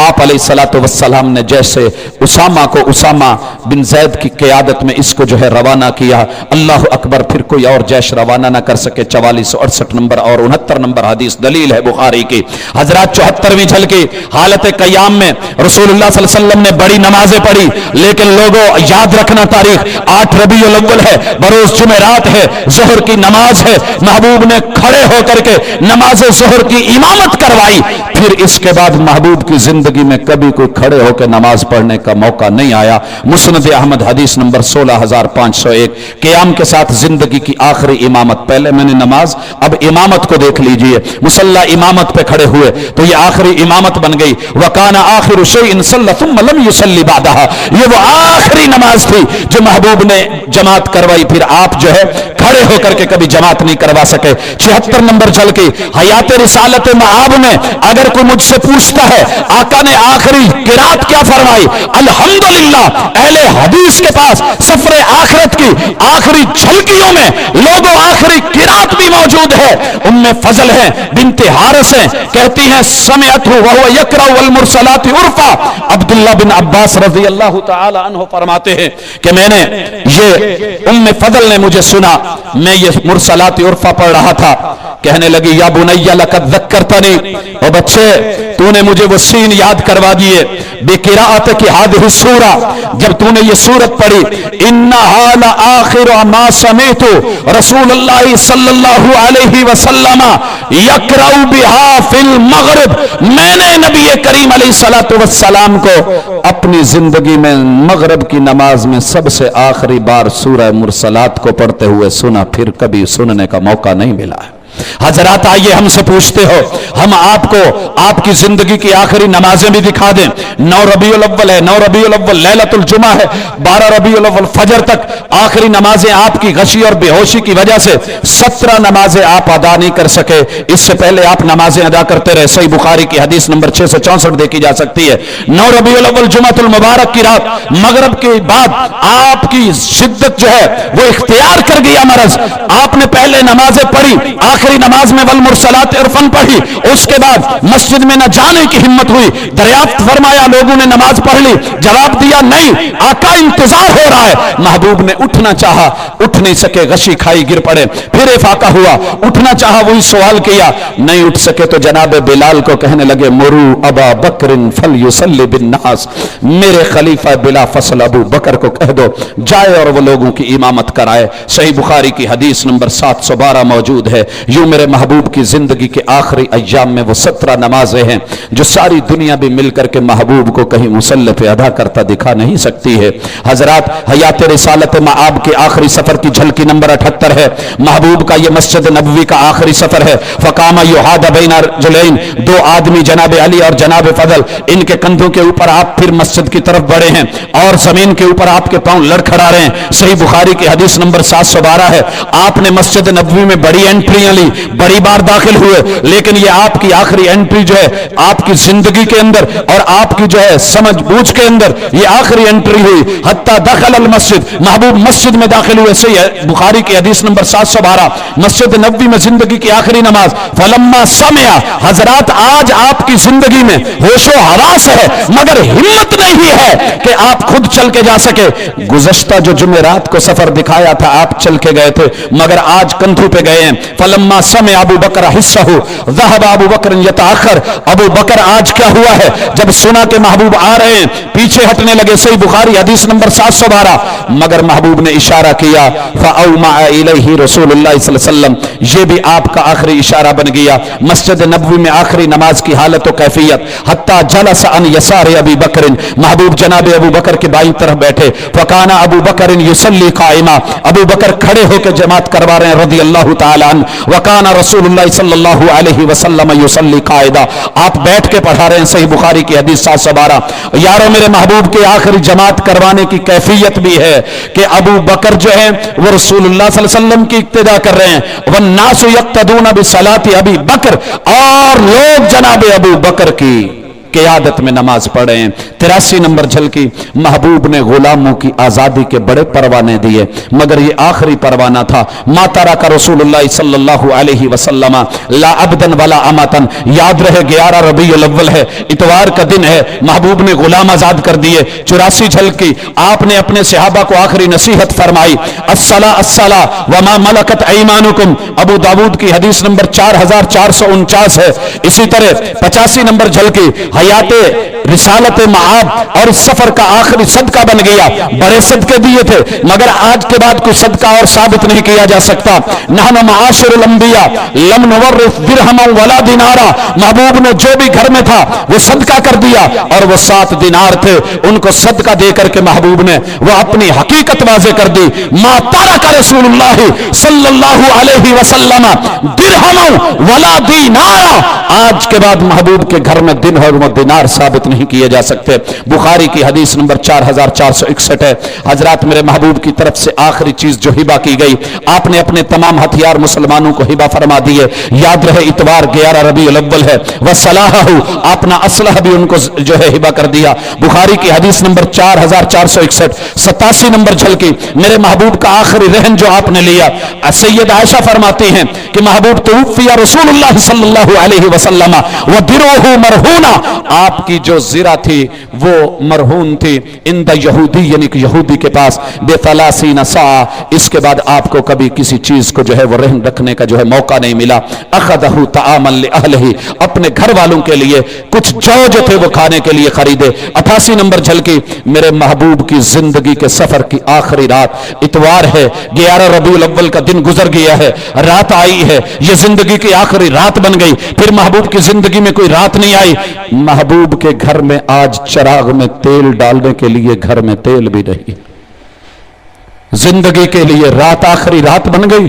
آپ علیہ الصلوۃ والسلام نے جیسے اسامہ کو اسامہ بن زید کی قیادت میں اس کو جو ہے روانہ کیا، اللہ اکبر، پھر کوئی اور جیش روانہ نہ کر سکے۔ 4468 نمبر اور 69 نمبر حدیث دلیل ہے بخاری کی۔ حضرات 74ویں جھلکی، حالت قیام میں رسول اللہ صلی اللہ علیہ وسلم نے بڑی نمازیں پڑھی، لیکن لوگوں یاد رکھنا تاریخ 8 ربیع الاول ہے، بروز جمعرات ہے، ظہر کی نماز ہے، محبوب نے کھڑے ہو کر کے نماز ظہر کی امامت کروائی، پھر اس کے بعد محبوب کی زندگی میں کبھی کوئی کھڑے ہو کے نماز پڑھنے کا موقع نہیں آیا۔ مسند احمد حدیث نمبر 16501، قیام کے ساتھ زندگی کی آخری امامت، پہلے میں نے نماز، اب امامت کو دیکھ لیجئے، مصلی امامت پہ کھڑے ہوئے تو یہ آخری امامت بن گئی۔ وَكَانَ آخر شيء صلى ثم لم يصلي بعدها، یہ وہ آخری نماز تھی جو محبوب نے جماعت کروائی، پھر آپ جو ہے کھڑے ہو کر کے کبھی جماعت نہیں کروا سکے۔ 76 نمبر جھلکی، حیات رسالت معاب میں اگر کوئی مجھ سے پوچھتا ہے آقا نے آخری قرات کیا فرمائی، الحمدللہ اہل حدیث کے پاس سفر آخرت کی آخری جھلکیوں میں لوگوں آخری قرات بھی موجود ہے۔ ام فضل ہیں بنت حارث ہیں، کہتی ہیں سمعتہ وهو يقرأ والمرسلات عرفا، عرفہ۔ عبداللہ بن عباس رضی اللہ تعالی عنہ فرماتے ہیں کہ میں نے یہ ام فضل نے مجھے سنا، میں یہ مرسلات عرفہ پڑھ رہا تھا، کہنے لگی یا بنی لقد ذکرتنی، او بچے تو نے مجھے وہ سین یاد کروا دیے، بقراءتک هذه السورہ، جب تو نے یہ سورت پڑھی، انہا لآخر ما سمعت رسول اللہ صلی اللہ علیہ وسلم یقرأ بها فی المغرب، میں نے نبی کریم علیہ الصلوۃ والسلام کو اپنی زندگی میں مغرب کی نماز میں سب سے آخری بار سورہ مرسلات کو پڑھتے ہوئے سنا، پھر کبھی سننے کا موقع نہیں ملا ہے۔ حضرات آئیے ہم سے پوچھتے ہو، ہم آپ کو آپ کی زندگی کی آخری نمازیں بھی دکھا دیں۔ 9 ربیع الاول ہے، 9 ربیع الاول لیلۃ الجمعہ ہے، 12 ربیع الاول فجر تک آخری نمازیں آپ کی غشی اور بے ہوشی کی وجہ سے 17 نمازیں آپ ادا نہیں کر سکے، اس سے پہلے آپ نمازیں ادا کرتے رہے۔ صحیح بخاری کی حدیث نمبر 664 دیکھی جا سکتی ہے۔ 9 ربیع الاول جمعۃ المبارک کی رات مغرب کے بعد آپ کی شدت جو ہے وہ اختیار کر گیا مرض، آپ نے پہلے نمازیں پڑھی، آخری نماز میں والمرسلات عرفاً پڑھی، اس کے بعد مسجد میں نہ جانے کی ہمت ہوئی، دریافت فرمایا لوگوں نے نماز پڑھ لی، جواب دیا نہیں، آقا انتظار ہو رہا ہے۔ محبوب نے اٹھنا چاہا، اٹھ نہیں سکے، غشی کھائی گر پڑے، پھر افاقہ ہوا، اٹھنا چاہا، وہی سوال کیا، نہیں اٹھ سکے تو جناب بلال کو کہنے لگے مرو ابا بکر فلیصلی بالناس، میرے خلیفہ بلا فصل ابو بکر کو کہہ دو جائے اور وہ لوگوں کی امامت کرائے۔ صحیح بخاری کی حدیث نمبر 712 موجود ہے۔ یوں میرے محبوب کی زندگی کے آخری ایام میں وہ 17 نمازیں ہیں جو ساری دنیا بھی مل کر کے محبوب کو کہیں مصلی پہ ادا کرتا دکھا نہیں سکتی ہے۔ حضرات حیات رسالت مآب کے آخری سفر کی جھلکی نمبر 78 ہے۔ محبوب کا یہ مسجد نبوی کا آخری سفر ہے۔ فقام یحاد بین رجلین، دو آدمی جناب علی اور جناب فضل، ان کے کندھوں کے اوپر آپ پھر مسجد کی طرف بڑھے ہیں اور زمین کے اوپر آپ کے پاؤں لڑکھڑا رہے ہیں۔ صحیح بخاری کی حدیث نمبر 712 ہے۔ آپ نے مسجد نبوی میں بڑی انٹریاں لی، بڑی بار داخل ہوئے، لیکن یہ آپ کی آخری انٹری جو ہے آپ کی زندگی کے اندر اور آپ کی جو ہے سمجھ بوجھ کے اندر یہ آخری انٹری ہوئی۔ حتی دخل المسجد، محبوب مسجد میں داخل ہوئے۔ صحیح بخاری کی حدیث نمبر 712، مسجد نبوی میں زندگی کی آخری نماز۔ فلما سمع، حضرات آج آپ کی زندگی میں ہوش و حواس ہے مگر ہمت نہیں ہے کہ آپ خود چل کے جا سکے۔ گزشتہ جو جمعرات کو سفر دکھایا تھا آپ چل کے گئے تھے مگر آج کندھوں پہ گئے ہیں۔ فلما سمع ابو بکر حصہ ذهب ابو بکر یتاخر، ابو بکر آج کیا ہوا ہے جب سنا کہ محبوب آ رہے ہیں پیچھے ہٹنے لگے۔ صحیح بخاری حدیث نمبر 712، مگر محبوب نے اشارہ کیا فاومع الیہ رسول اللہ صلی اللہ علیہ وسلم، یہ بھی آپ کا آخری اشارہ بن گیا۔ مسجد نبوی میں آخری نماز کی حالت و کیفیت، حتی جلس عن یسار ابی بکر، محبوب جناب ابو بکر کے بائیں طرف بیٹھے۔ فکان ابو بکر یصلی قائما، ابو بکر کھڑے ہو کے جماعت کروا رہے ہیں رضی اللہ تعالی عنہ۔ وکان رسول اللہ صلی اللہ علیہ وسلم یصلی قائدا، آپ بیٹھ کے پڑھا رہے ہیں۔ صحیح بخاری کی حدیث 712۔ یارو میرے محبوب کے آخری جماعت کروانے کی کیفیت بھی ہے کہ ابو بکر جو ہیں وہ رسول اللہ صلی اللہ علیہ وسلم کی اقتدا کر رہے ہیں، والناس یقتدون بصلاۃ ابی بکر، اور لوگ جناب ابو بکر کی قیادت میں نماز پڑھے ہیں۔ 83 نمبر جھلکی، محبوب نے غلاموں کی آزادی کے بڑے پروانے دیے مگر یہ آخری پروانہ تھا۔ ما ترک رسول اللہ صلی اللہ علیہ وسلم لا عبدا ولا امتن، یاد رہے 11 ربیع الاول ہے، اتوار کا دن ہے، محبوب نے غلام آزاد کر دیے۔ 84 جھلکی، آپ نے اپنے صحابہ کو آخری نصیحت فرمائی، الصلاۃ الصلاۃ وما ملکت ایمانکم، ابو داود کی حدیث نمبر 4449 ہے۔ اسی طرح 85 نمبر جھلکی، حیات رسالت معاب اور اس سفر کا آخری صدقہ بن گیا۔ بڑے صدقے دیے تھے مگر آج کے بعد کوئی صدقہ اور ثابت نہیں کیا جا سکتا۔ نحن معاشر الانبیاء لم نورث درہما ولا دینارا، محبوب نے جو بھی گھر میں تھا وہ صدقہ کر دیا، اور وہ 7 دینار تھے ان کو صدقہ دے کر کے محبوب نے وہ اپنی حقیقت واضح کر دی۔ ما ترک رسول اللہ صلی اللہ علیہ وسلم درہما ولا دینارا، آج کے بعد محبوب کے گھر میں دن اور دینار ثابت نہیں کیے جا سکتے۔ بخاری کی حدیث نمبر 4461 ہے۔ حضرات میرے محبوب کی طرف سے آخری چیز جو ہبہ کی گئی، آپ نے اپنے تمام ہتھیار مسلمانوں کو ہبہ فرما دیے۔ یاد رہے اتوار 11 ربیع الاول ہے، وصلاحہ، اپنا اسلحہ بھی ان کو جو ہے ہبہ کر دیا۔ بخاری کی حدیث نمبر 4461۔ 87 نمبر جھلکی، میرے محبوب کا آخری رہن جو آپ نے لیا، سید عائشہ فرماتی ہیں کہ محبوب توفی رسول اللہ صلی اللہ علیہ وسلم ودرعہ مرہونہ، آپ کی جو زرہ تھی وہ مرہون تھی عند یہودی یعنی کہ یہودی کے پاس ب30 ساعہ، اس کے بعد آپ کو کبھی کسی چیز کو جو ہے وہ رہن رکھنے کا جو ہے موقع نہیں ملا. اخذہ طعاما لأہلہ، اپنے گھر والوں کے لیے کچھ جو تھے وہ کھانے کے لیے خریدے. 88 نمبر جھلکی، میرے محبوب کی زندگی کے سفر کی آخری رات اتوار ہے، 11 ربیع الاول کا دن گزر گیا ہے، رات آئی ہے، یہ زندگی کی آخری رات بن گئی. پھر محبوب کی زندگی میں کوئی رات نہیں آئی. محبوب کے گھر میں آج چراغ میں تیل ڈالنے کے لیے گھر میں تیل بھی نہیں. زندگی کے لیے رات آخری رات بن گئی،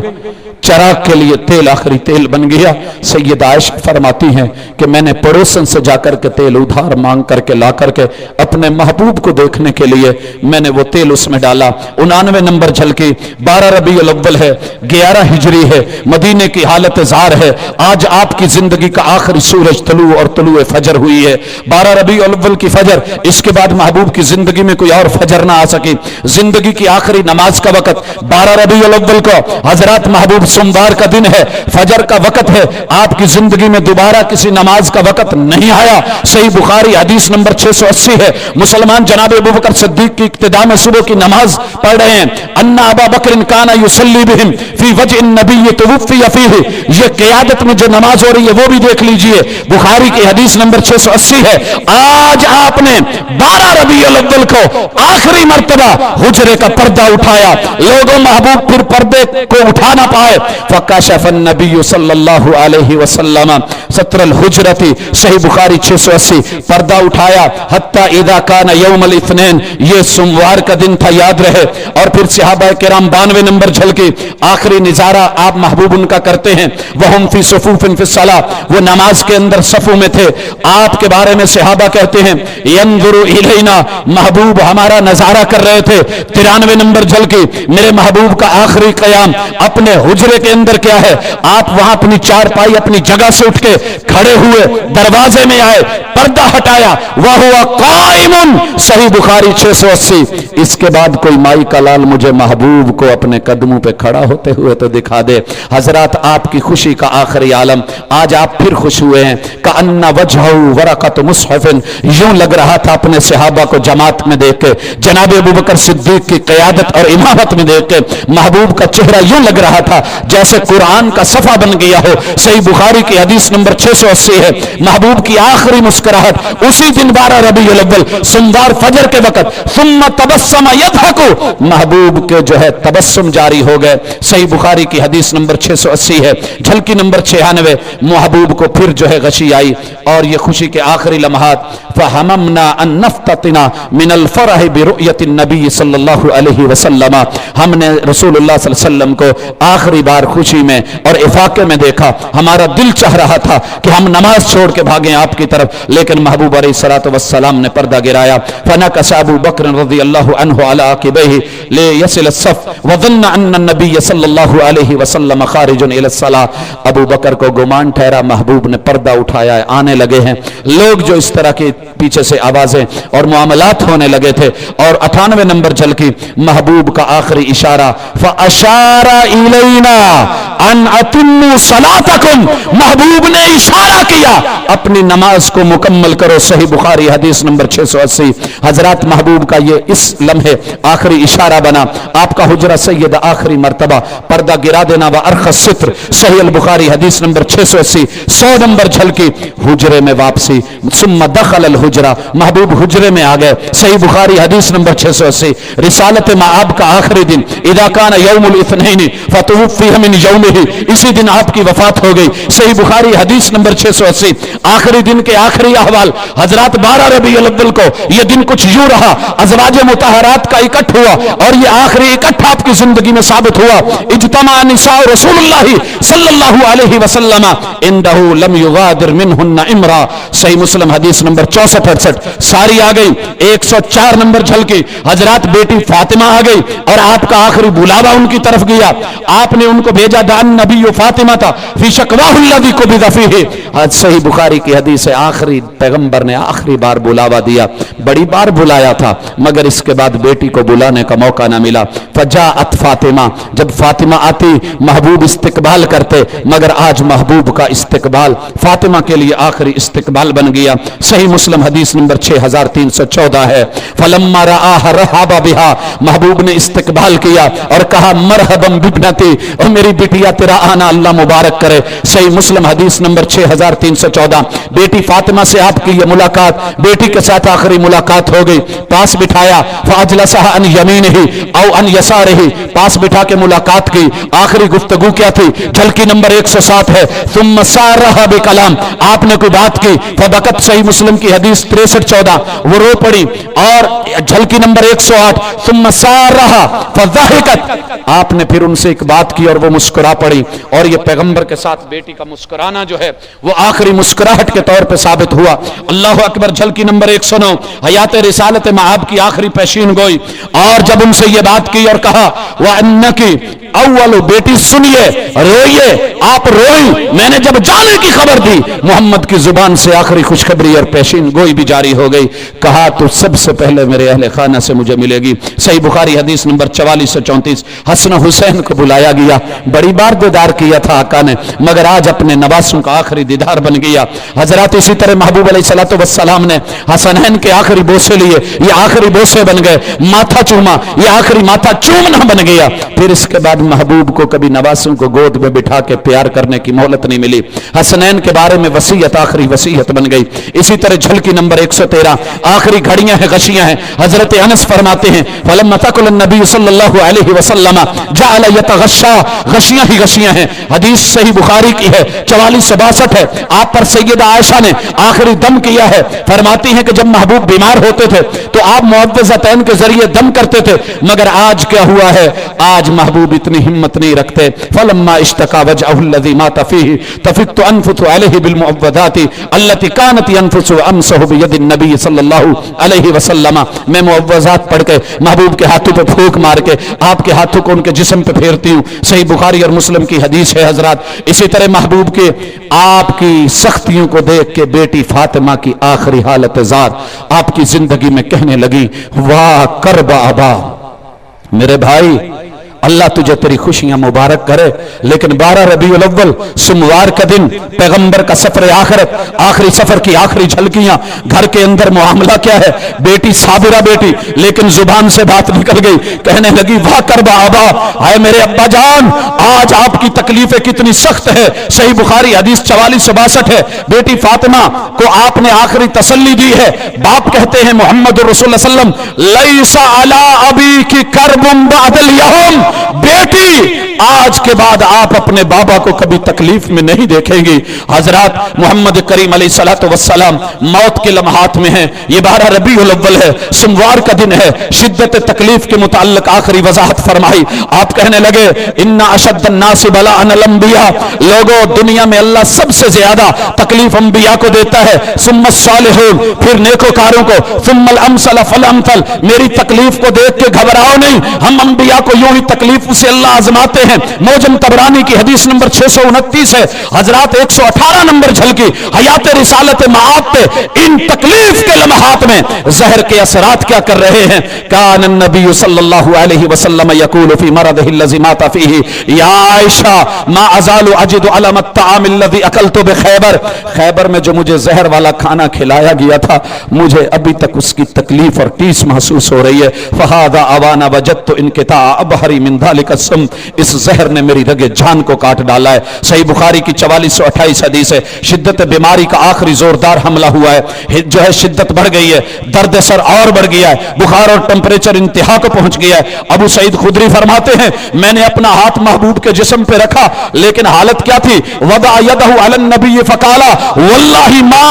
چراغ کے لیے تیل آخری تیل بن گیا. سیدہ عائشہ فرماتی ہیں کہ میں نے پڑوسن سے جا کر کے تیل ادھار مانگ کر کے لا کر کے اپنے محبوب کو دیکھنے کے لیے میں نے وہ تیل اس میں ڈالا. 99 نمبر جھلکی، 12 ربیع الاول ہے، 11 ہجری ہے، مدینے کی حالت زار ہے. آج آپ کی زندگی کا آخری سورج طلوع اور طلوع فجر ہوئی ہے، 12 ربیع الاول کی فجر. اس کے بعد محبوب کی زندگی میں کوئی اور فجر نہ آ سکی. زندگی کی آخری نماز کا وقت 12 ربیع الاول کو حضرات محبوب سوموار کا دن ہے، فجر کا وقت ہے. آپ کی زندگی میں دوبارہ کسی نماز کا وقت نہیں آیا. صحیح بخاری حدیث نمبر 680 ہے. مسلمان جناب ابوبکر صدیق کی اقتداء میں صبح کی نماز پڑھ رہے ہیں. ان ابا بکر کان یصلی بہم فی وجه النبی توفی فیہ، یہ قیادت میں جو نماز ہو رہی ہے وہ بھی دیکھ لیجئے، بخاری کی حدیث نمبر 680 ہے. آج آپ نے 12 ربیع الاول کو آخری مرتبہ حجرے کا پردہ اٹھایا. لوگوں محبوب پھر پردے کو اٹھا نہ پائے. فکشف النبی صلی اللہ علیہ وسلم ستر الحجرۃ، صحیح بخاری 680، پردہ اٹھایا. حتی اذا کان یوم الاثنین، یہ سوموار کا دن تھا، یاد رہے. اور پھر صحابہ کرام 92 نمبر جھلکی، آخری نظارہ آپ محبوب ان کا کرتے ہیں. وہم فی صفوف فی الصلاۃ، وہ نماز کے اندر صفوں میں تھے. آپ کے بارے میں صحابہ کہتے ہیں ینظر الینا، محبوب ہمارا نظارہ کر رہے تھے. 93 نمبر جھلکی، میرے محبوب کا آخری قیام اپنے حجرے کے اندر کیا ہے؟ آپ وہاں اپنی چارپائی اپنی جگہ سے اٹھ کے کھڑے ہوئے، دروازے میں آئے، پردہ ہٹایا. وَهُوَ قَائِمٌ، صحیح بخاری 680. اس کے بعد کوئی مائی کا لال مجھے محبوب کو اپنے قدموں پہ کھڑا ہوتے ہوئے تو دکھا دے. حضرات آپ کی خوشی کا آخری عالم، آج آپ پھر خوش ہوئے ہیں. کأن وجهه ورقة مصحف، یوں لگ رہا تھا اپنے صحابہ کو جماعت میں دیکھ کے، جناب ابوبکر صدیق کی قیادت اور امامت میں دیکھ کے محبوب کا چہرہ یوں لگ رہا تھا جیسے قرآن کا صفحہ بن گیا ہو. صحیح بخاری کی حدیث نمبر 680 ہے. محبوب کی آخری مسکراہٹ اسی دن 12 ربیع الاول سوموار فجر کے وقت، ثم تبسم یضحک، محبوب کے جو ہے تبسم جاری ہو گئے. صحیح بخاری کی حدیث نمبر 680 ہے. جھلکی نمبر 96، محبوب کو پھر جو ہے غشی آئی اور یہ خوشی کے آخری لمحات. فہممنا ان نفتتنا من الفرح برؤیت النبی صلی اللہ علیہ وسلم، ہم نے رسول اللہ صلی اللہ علیہ وسلم کو آخری بار خوشی میں اور افاقے میں دیکھا. ہمارا دل چاہ رہا تھا کہ ہم نماز چھوڑ کے بھاگیں آپ کی طرف، لیکن محبوب علیہ الصلوۃ والسلام نے پردہ گرایا. فنکس ابو بکر رضی اللہ عنہ علی عقبیہ لیصل الصف وظن ان النبی صلی اللہ علیہ وسلم خارج الی الصلاۃ. ابو بکر کو گمان ٹھہرا محبوب نے پردہ اٹھایا ہے، آنے لگے ہیں لوگ. جو اس طرح کے پیچھے سے آوازیں اور معاملات ہونے لگے تھے. اور 98 نمبر جھلکی، محبوب کا آخری اشارہ، فاشار الینا ان اتموا صلاتکم، محبوب نے اشارہ کیا اپنی نماز کو مکمل کرو. صحیح بخاری حدیث نمبر 680. حضرات محبوب کا یہ اس لمحے آخری اشارہ بنا. آپ کا حجرہ سید آخری مرتبہ پردہ گرا دینا و ارخ الستر. صحیح البخاری حدیث نمبر 680. 100 نمبر جھلکی، حجرے میں واپسی. ثم دخل الحجرہ، محبوب حجرے میں آ گئے. صحیح بخاری حدیث نمبر 680. رسالت معاب کا آخری دن، اذا کان یوم الاثنین فتوفی من یومہ، اسی دن آپ کی وفات ہو گئی. صحیح بخاری حدیث نمبر 680. آخری دن کے آخری احوال. حضرات 12 ربیع الاول کو یہ دن کچھ یوں رہا، ازواج مطہرات کا اکٹھ ہوا اور یہ آخری اکٹھ آپ کی زندگی میں ثابت ہوا. اجتماع نساء رسول اللہ صلی اللہ علیہ وسلم عنده لم یغادر منہن امرا. صحیح مسلم حدیث نمبر 64-68. ساری آ گئی. 104 نمبر جھلکی، حضرات بیٹی فاطمہ آ گئی اور آپ کا آخری بلاوا ان کی طرف گیا. آپ نے ان کو بھیجا नबी फातिमा था फी शकवाहुल्लज़ी कुबिज़ फ़ीही। आज सही बुखारी की हदीस है, आखिरी पैगंबर ने आखिरी बार बुलावा दिया, बड़ी बार बुलाया था मगर इसके बाद बेटी को बुलाने का मौका ना मिला। फजाअत फातिमा, जब फातिमा आती महबूब इस्तिकबाल करते, मगर आज महबूब का इस्तिकबाल फातिमा के लिए आखिरी इस्तिकबाल बन गया। सही मुस्लिम हदीस नंबर 6314 है। फलम्मा रआहा रहाबा बिहा, महबूब ने इस्तिकबाल किया और कहा मरहबम बिबनती, और मेरी बिटिया तेरा आना अल्लाह मुबारक करे। सही मुस्लिम हदीस नंबर 6314। बेटी फातिमा से आपकी ये मुलाकात, बेटी के साथ आखिरी मुलाकात हो गई, पास बिठाया, फाजलसहा अन यमीनिही औ अन यसारिही, पास बिठा के मुलाकात की। आखिरी गुफ्तगू क्या थी? झलकी नंबर 107 है, सुम्मा सारहा बिकलाम, आपने कोई बात की, फबकत, सही मुस्लिम की हदीस 6314, वो रो पड़ी। और झलकी नंबर 108, सुम्मा सारहा फज़ाहिकत, आपने फिर उनसे एक बात की और वो मुस्कुरा पड़ी। और ये पैगंबर के साथ बेटी का मुस्कुराना जो है वो आखिरी मुस्कुराहट के तौर पे साबित हुआ। अल्लाह अकबर। झलकी नंबर 109, हयात रिसालत मआब की आखिरी पेशीन गोई। और जब उनसे ये बात की और कहा वह अन्नकी अव्वल, बेटी सुनिए, रोइए, आप रोई, मैंने जब जाने की खबर दी, मोहम्मद की जुबान से आखिरी खुशखबरी और पेशीन गोई भी जारी हो गई। कहा तो सबसे पहले मेरे अहले खाना से मुझे मिलेगी। सही बुखारी हदीस नंबर 44 से 34। हसन हुसैन को बुलाया गया, बड़ी बार दीदार किया था आका ने, मगर आज अपने नवासों का आखिरी दीदार बन गया। हजरत इसी तरह महबूब अलैहिस्सलातु वस्सलाम ने हसनैन के आखिरी बोसे लिए, ये आखिरी बोसे बन गए। माथा चूमा, ये आखिरी माथा चूमना बन गया। फिर इसके बाद महबूब को कभी नवासों को गोद में बिठा के प्यार करने की मोहलत नहीं मिली। हसनैन के बारे में वसीयत आखिरी वसीयत बन गई। इसी तरह झलकी नंबर 113, आखिरी घड़ियां हैं, गशियां हैं। हजरत अनस फरमाते हैं फलम्मा तकुल नबी सल्लल्लाहु अलैहि वसल्लम जअल यतगश्शा, गशियां ही गशियां हैं। हदीस सही बुखारी की है, 4462 है। आप पर सैयदा आयशा ने आखिरी दम किया है। फरमाती हैं कि जब महबूब बीमार होते थे तो आप मुअव्विज़तैन के जरिए दम करते थे, मगर आज क्या हुआ है, आज महबूब इतनी हिम्मत नहीं रखते। फलम्मा इश्तका वजहुल्लज़ी माता फीही तफिक्तु अनफुसु अलैहि बिलमुअव्वज़ाति अल्लती कानत यनफुसु अमसहु बियदि नबी सल्लल्लाहु अलैहि वसल्लम, मैं मुअव्वज़ात पढ़ के महबूब के हाथों पे फूंक मार के आपके हाथों को उनके जिस्म पे फेरती हूं। सही बुखारी और मुस्लिम की हदीस है हजरात। इसी तरह महबूब के आपकी सख्तियों को देख के बेटी फातिमा की आखिरी हालत ज़ार आपकी जिंदगी में कहने लगी, वाह करबा अबा, मेरे भाई अल्लाह तुझे तेरी खुशियां मुबारक करे। लेकिन 12 रबीउल अव्वल सोमवार का दिन पैगंबर का सफर आखिरत, आखिरी सफर की आखिरी झलकियां, घर के अंदर मामला क्या है, बेटी साबिरा बेटी, लेकिन जुबान से बात निकल गई, कहने लगी वाह करबा अबा, हाय मेरे अब्बा जान, आज आपकी तकलीफें कितनी सख्त है। सही बुखारी हदीस 4462 है। बेटी फातिमा को आपने आखिरी तसल्ली दी है। बाप कहते हैं मोहम्मद रसूलुल्लाह सल्लल्लाहु अलैहि वसल्लम लैसा अला अबी की करबुम बअदल यौम, बेटी आज के बाद आप अपने बाबा को कभी तकलीफ में नहीं देखेंगी। हजरत मोहम्मद करीम अलैहिस्सलातु वस्सलाम मौत के लम्हात में हैं। ये 12 रबीउल अव्वल है, सोमवार का दिन है। शिद्दत तकलीफ के मुताल्लिक आखिरी वजाहत फरमाई। आप कहने लगे इन्ना अशद्दन्नासि बलाअन अल-अंबिया, लोगों दुनिया में अल्लाह सबसे ज्यादा तकलीफ अंबिया को देता है, सुम्मा सालिहून, फिर नेकोकारों को, सुम्मल अमसल फल अमथल, मेरी तकलीफ को देख के घबराओ नहीं, हम अंबिया को यूं ही तकलीफ से अल्लाह आजमाते हैं। मौजम तबरानी की हदीस नंबर 629 है। हजरात 118 नंबर झलकी हयात रिसालत मआब पे इन तकलीफ के लम्हात में जहर के असरात क्या कर रहे हैं। कान नबी सल्लल्लाहु अलैहि वसल्लम यकूलु फी मरदिही अल्लज़ी माता फीही या आयशा मा अज़ालु अजिदु अलम अत्ताम अल्लज़ी अकलतु बिखैबर, खैबर में जो मुझे जहर वाला खाना खिलाया गया था, मुझे अभी तक उसकी तकलीफ और टीस महसूस हो रही है। फहादा अवाना वजदतु इनकिता अबहरी मिन ज़ालिका सम, इस जहर ने मेरी रगे जान को काट डाला है। सही बुखारी की 4428 हदीस है। शिद्दत बीमारी का आखिरी जोरदार हमला हुआ है, जो है शिद्दत बढ़ गई है, दर्द सर और बढ़ गया है, बुखार और टेम्परेचर इंतहा को पहुंच गया है। अबू सईद खुदरी फरमाते हैं मैंने अपना हाथ महबूब के जिस्म पे रखा, लेकिन हालत क्या थी, वदा यदहु अलन नबी फकाला वल्लाहि मा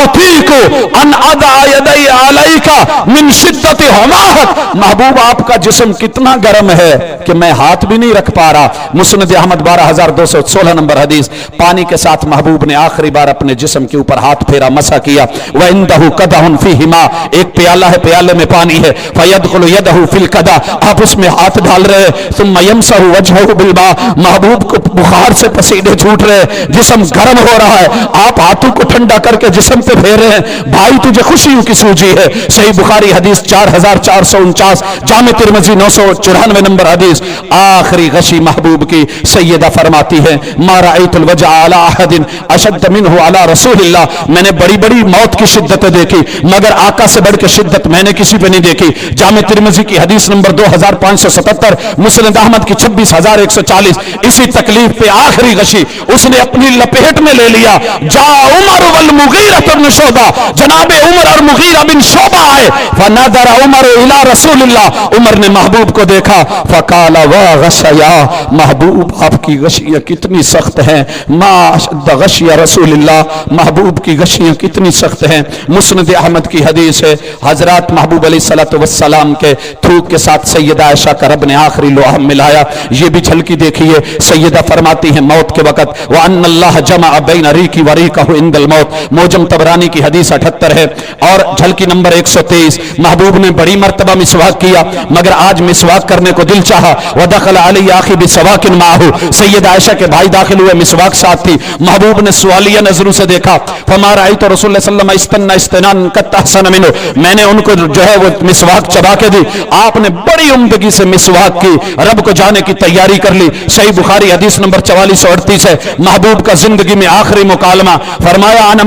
उतीकु अन अदा यदै अलैका मिन शिद्दति हमाहत, महबूब आपका जिस्म कितना गर्म है, کہ میں ہاتھ بھی نہیں رکھ پا رہا. مسند احمد 12216 نمبر حدیث. پانی کے ساتھ محبوب نے آخری بار اپنے جسم کے اوپر ہاتھ پھیرا, مسح کیا. وَعِنْدَهُ قَدَحٌ فِيهِ مَاءٌ, ایک پیالہ ہے, پیالے میں پانی ہے. فَيَدْخُلُ يَدَهُ فِي الْقَدَحِ, آپ اس میں ہاتھ ڈال رہے. ثُمَّ يَمْسَحُ وَجْهَهُ بِالْمَاءِ, محبوب کو بخار سے پسینے چھوٹ رہے, جسم گرم ہو رہا ہے, آپ ہاتھوں کو ٹھنڈا کر کے جسم پہ پھیر رہے ہیں. بھائی تجھے خوشیوں کی سوجی ہے. صحیح بخاری حدیث 4449, جامع ترمذی 994 نمبر حدیث. آخری غشی محبوب کی سیدہ فرماتی ہے, ما رأیت الوجع علی احد اشد منہ علی رسول اللہ, میں نے بڑی بڑی موت کی شدتیں دیکھی مگر آقا سے بڑھ کے شدت میں نے کسی پہ نہیں دیکھی. جامع ترمذی کی حدیث نمبر 2577, مسند احمد کی 26140. اسی تکلیف پہ آخری غشی اس نے اپنی لپیٹ میں لے لیا. جا عمر والمغیرہ بن شعبہ, جناب عمر اور مغیرہ بن شعبہ آئے. فنظر عمر الی رسول اللہ, عمر نے محبوب کو دیکھا. فقال وغشیا, محبوب آپ کی غشیاں کتنی سخت ہیں. ما اشد غشی رسول اللہ, محبوب کی غشیاں کتنی سخت ہیں. مسند احمد کی حدیث ہے, حضرات محبوب علیہ الصلوۃ والسلام کے تھوک کے ساتھ سیدہ عائشہ کا رب نے آخری لوہا ملایا. یہ بھی جھلکی دیکھیے, سیدہ فرماتی ہیں موت کے وقت, وَأَنَّ اللَّهَ جَمَعَ بَيْنَ رِيقِ وَرِيقَهُ عِنْدَ الْمَوْتِ, موجم طبرانی کی حدیث 78 ہے. اور جھلکی نمبر 123, محبوب نے بڑی مرتبہ مسواک کیا مگر آج مسواک کرنے کو دل چاہا. وَدَخَلَ عَلَيَّ أَخِي بِسَوَاكٍ مَعَهُ, سیدہ عائشہ کے بھائی داخل ہوئے, مسواک ساتھ تھی. محبوب نے سوالیہ نظروں سے دیکھا. فَمَا رَأَيْتُ رسول اللہ صلی اللہ علیہ وسلم استنى استنان قد احسن منه, میں نے ان کو جو ہے وہ مسواک چبا کے دی, آپ نے بڑی عمدگی سے مسواک کی, رب کو جانے کی تیاری کر لی. صحیح بخاری حدیث نمبر 4438 ہے. محبوب کا زندگی میں آخری مکالمہ, فرمایا انا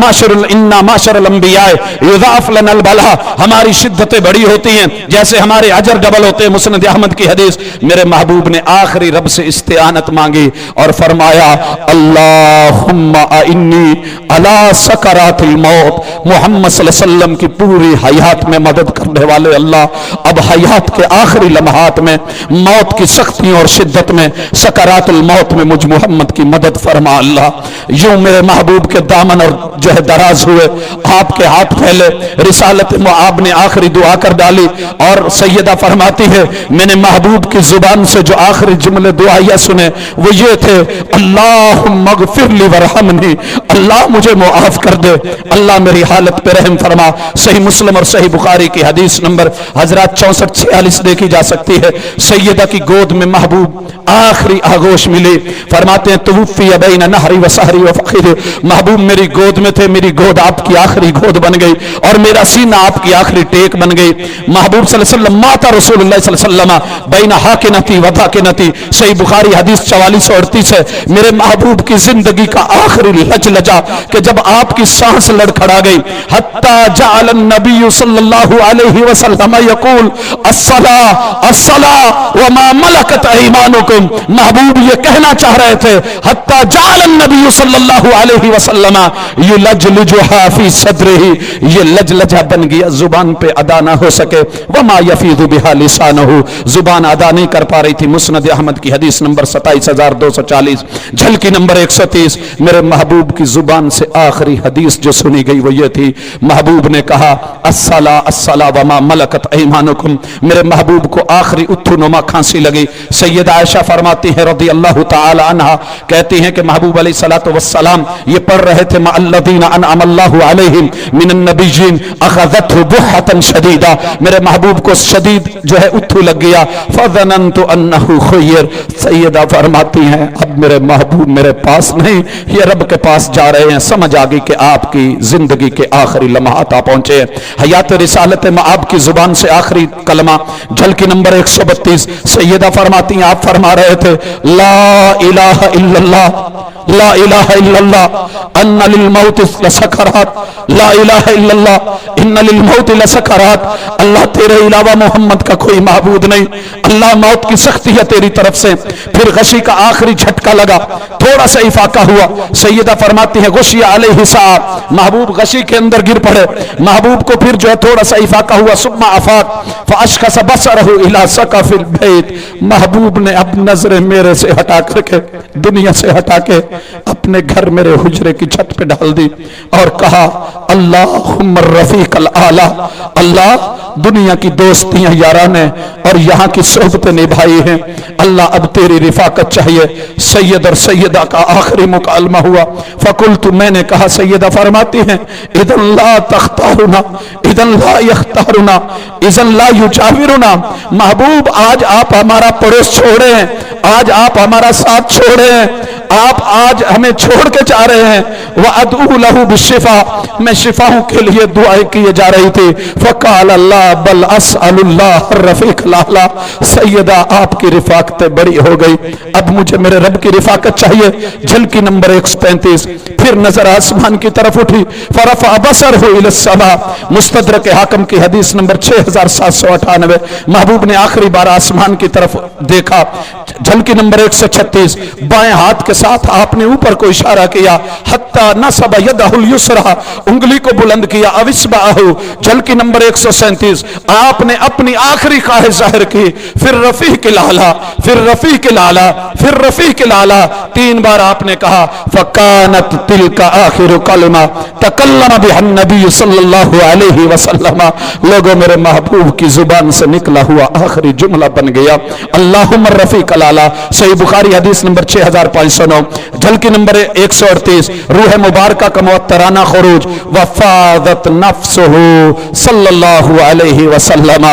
معشر الانبیاء یضاعف لنا البلاء, ہماری شدتیں بڑی ہوتی ہیں جیسے ہمارے اجر ڈبل ہوتے ہیں. مسند احمد کی حدیث. میرے محبوب نے آخری رب سے استعانت مانگی اور فرمایا اللہم اعنی علی سکرات الموت, محمد صلی اللہ علیہ وسلم کی پوری حیات میں مدد کرنے والے اللہ, اب حیات کے آخری لمحات میں, موت کی سختیوں اور شدت میں, سکرات الموت میں مجھ محمد کی مدد فرما اللہ. یوں میرے محبوب کے دامن اور جو ہے دراز ہوئے, آپ کے ہاتھ پھیلے, رسالت معاب نے آخری دعا کر ڈالی. اور سیدہ فرماتی ہے میں نے محبوب کی زبان سے جو آخری جملے دعائیہ سنے وہ یہ تھے, اللہم اغفر لی ورحمنی, اللہ مجھے معاف کر دے, اللہ میری حالت پہ رحم فرما. صحیح مسلم اور صحیح بخاری کی حدیث نمبر حضرات 6446 دیکھی جا سکتی ہے. سیدہ کی گود میں محبوب آخری آغوش ملی. فرماتے ہیں توفی بین نہری و سہری و فخذ, محبوب میری گود میں تھے, میری گود آپ کی آخری گود بن گئی اور میرا سینہ آپ کی آخری ٹیک بن گئی. محبوب صلی اللہ علیہ وسلم ماتا رسول اللہ صلی اللہ علیہ وسلم بین حاکنتی و داکنتی, صحیح بخاری حدیث 4438 ہے. میرے محبوب کی زندگی کا آخری لج لجا کہ جب آپ کی سانس لڑکھڑا گئی, حتی جعل النبی صلی اللہ علیہ وسلم یقول الصلاة الصلاة وما ملکت ایمانکم, محبوب یہ کہنا چاہ رہے تھے حتی جعل النبی صلی اللہ علیہ وسلم یلجلجها فی صدرہ, یہ لج لجا بن گیا, زبان پہ ادا نہ ہو سکے. وما یفیض بها لسانہ, زبان ادا نہیں کر پا رہی تھی. مسند احمد کی حدیث نمبر 27240, جھلکی نمبر 130. میرے محبوب کی زبان سے آخری حدیث جو سنی گئی وہ یہ تھی, محبوب نے کہا الصلاة الصلاة وما ملکت ایمانکم. میرے محبوب کو آخری اتھو نما کھانسی لگی. سیدہ عائشہ فرماتی ہیں رضی اللہ تعالی عنہا, کہتی ہیں کہ محبوب علیہ الصلوۃ والسلام یہ پڑھ رہے تھے مع الذین انعم اللہ علیہم من النبیین اخذته بحة شدیدہ, میرے محبوب کو شدید جو ہے اتھو لگ گیا. فظننت انه خیر, سیدہ فرماتی ہیں اب میرے محبوب میرے پاس نہیں, یہ رب کے پاس جا رہے ہیں. سمجھ آ گئی کہ آپ کی زندگی کے آخری لمحات آ پہنچے. حیات رسالت معاب کی زبان سے آخری کلمہ, جھلکی نمبر 132. سیدہ فرماتی ہیں آپ فرما رہے تھے لا الہ الا اللہ, لا الہ الا اللہ ان للموت لسکرات, لا الہ الا اللہ ان للموت لسکرات, اللہ تیرے علاوہ محمد کا کوئی معبود نہیں, اللہ موت کی سختی ہے تیری طرف سے. پھر غشی کا آخری جھٹکا لگا, تھوڑا سا افاقہ ہوا. سیدہ فرماتی ہے غشی علیہ ساعت, محبوب غشی کے اندر گر پڑے. محبوب کو پھر جو ہے تھوڑا سا افاقہ ہوا. ثم افاق فاشخص بصرہ الی سقف البیت, محبوب نے اب نظریں میرے سے ہٹا کر کے, دنیا سے ہٹا کے अपने घर मेरे हुजरे की छत पे डाल दी और कहा अल्लाहुम्मा रफीकल आला, अल्लाह दुनिया की दोस्तियां यारा ने और यहाँ की सोहबतें निभाई हैं, अल्लाह अब तेरी रिफाकत चाहिए। सैयद और सैयदा का आखिरी मुकालमा हुआ। फकुल्तु, मैंने कहा, सैयदा फरमाती हैं इदन ला तख्तारुना इदन ला यख्तारुना इदन ला युजाविरुना, महबूब आज आप हमारा पड़ोस छोड़े हैं, आज आप हमारा साथ छोड़े हैं, आप आज हमें छोड़ के जा रहे हैं। वह अदू लहू बिशिफा, मैं शिफाओं के लिए दुआएं किए जा रही थी। फकाल अल्लाह बल असअलुल्लाह रफीक लाला, सैयदा आपकी रिफाकतें बड़ी हो गई, अब मुझे मेरे रब की रिफाकत चाहिए। झलकी नंबर 135। फिर नजर आसमान की तरफ उठी, फरफा बसरहु इलस्समा, मुस्तदरक हाकिम की हदीस नंबर 6798। महबूब ने आखिरी बार आसमान की तरफ देखा। झलकी नंबर 136। बाएं हाथ के साथ आपने ऊपर को इशारा किया, हत्ता नसब यदहुल युसरा, उंगली को बुलंद किया, अविस्बाहु। झलकी नंबर 137। आपने अपनी आखिरी ख्वाहिश जाहिर की, फिर रफीक लाला, फिर रफीक लाला, फिर रफीक लाला, 3 बार आपने कहा। फकानत तिलका आखिर कलमा तकल्लम बिहन नबी सल्लल्लाहु अलैहि वसल्लम, लोगों मेरे महबूब की जुबान से निकला हुआ आखिरी जुमला बन गया अल्लाहुम्मा रफीक लाला। सही बुखारी हदीस नंबर 6509। झलकी नंबर 138। रूह मुबारका का मुअत्तराना खुरूज, वफादत नफ्सुहु सल्लल्लाहु अलैहि वसल्लम,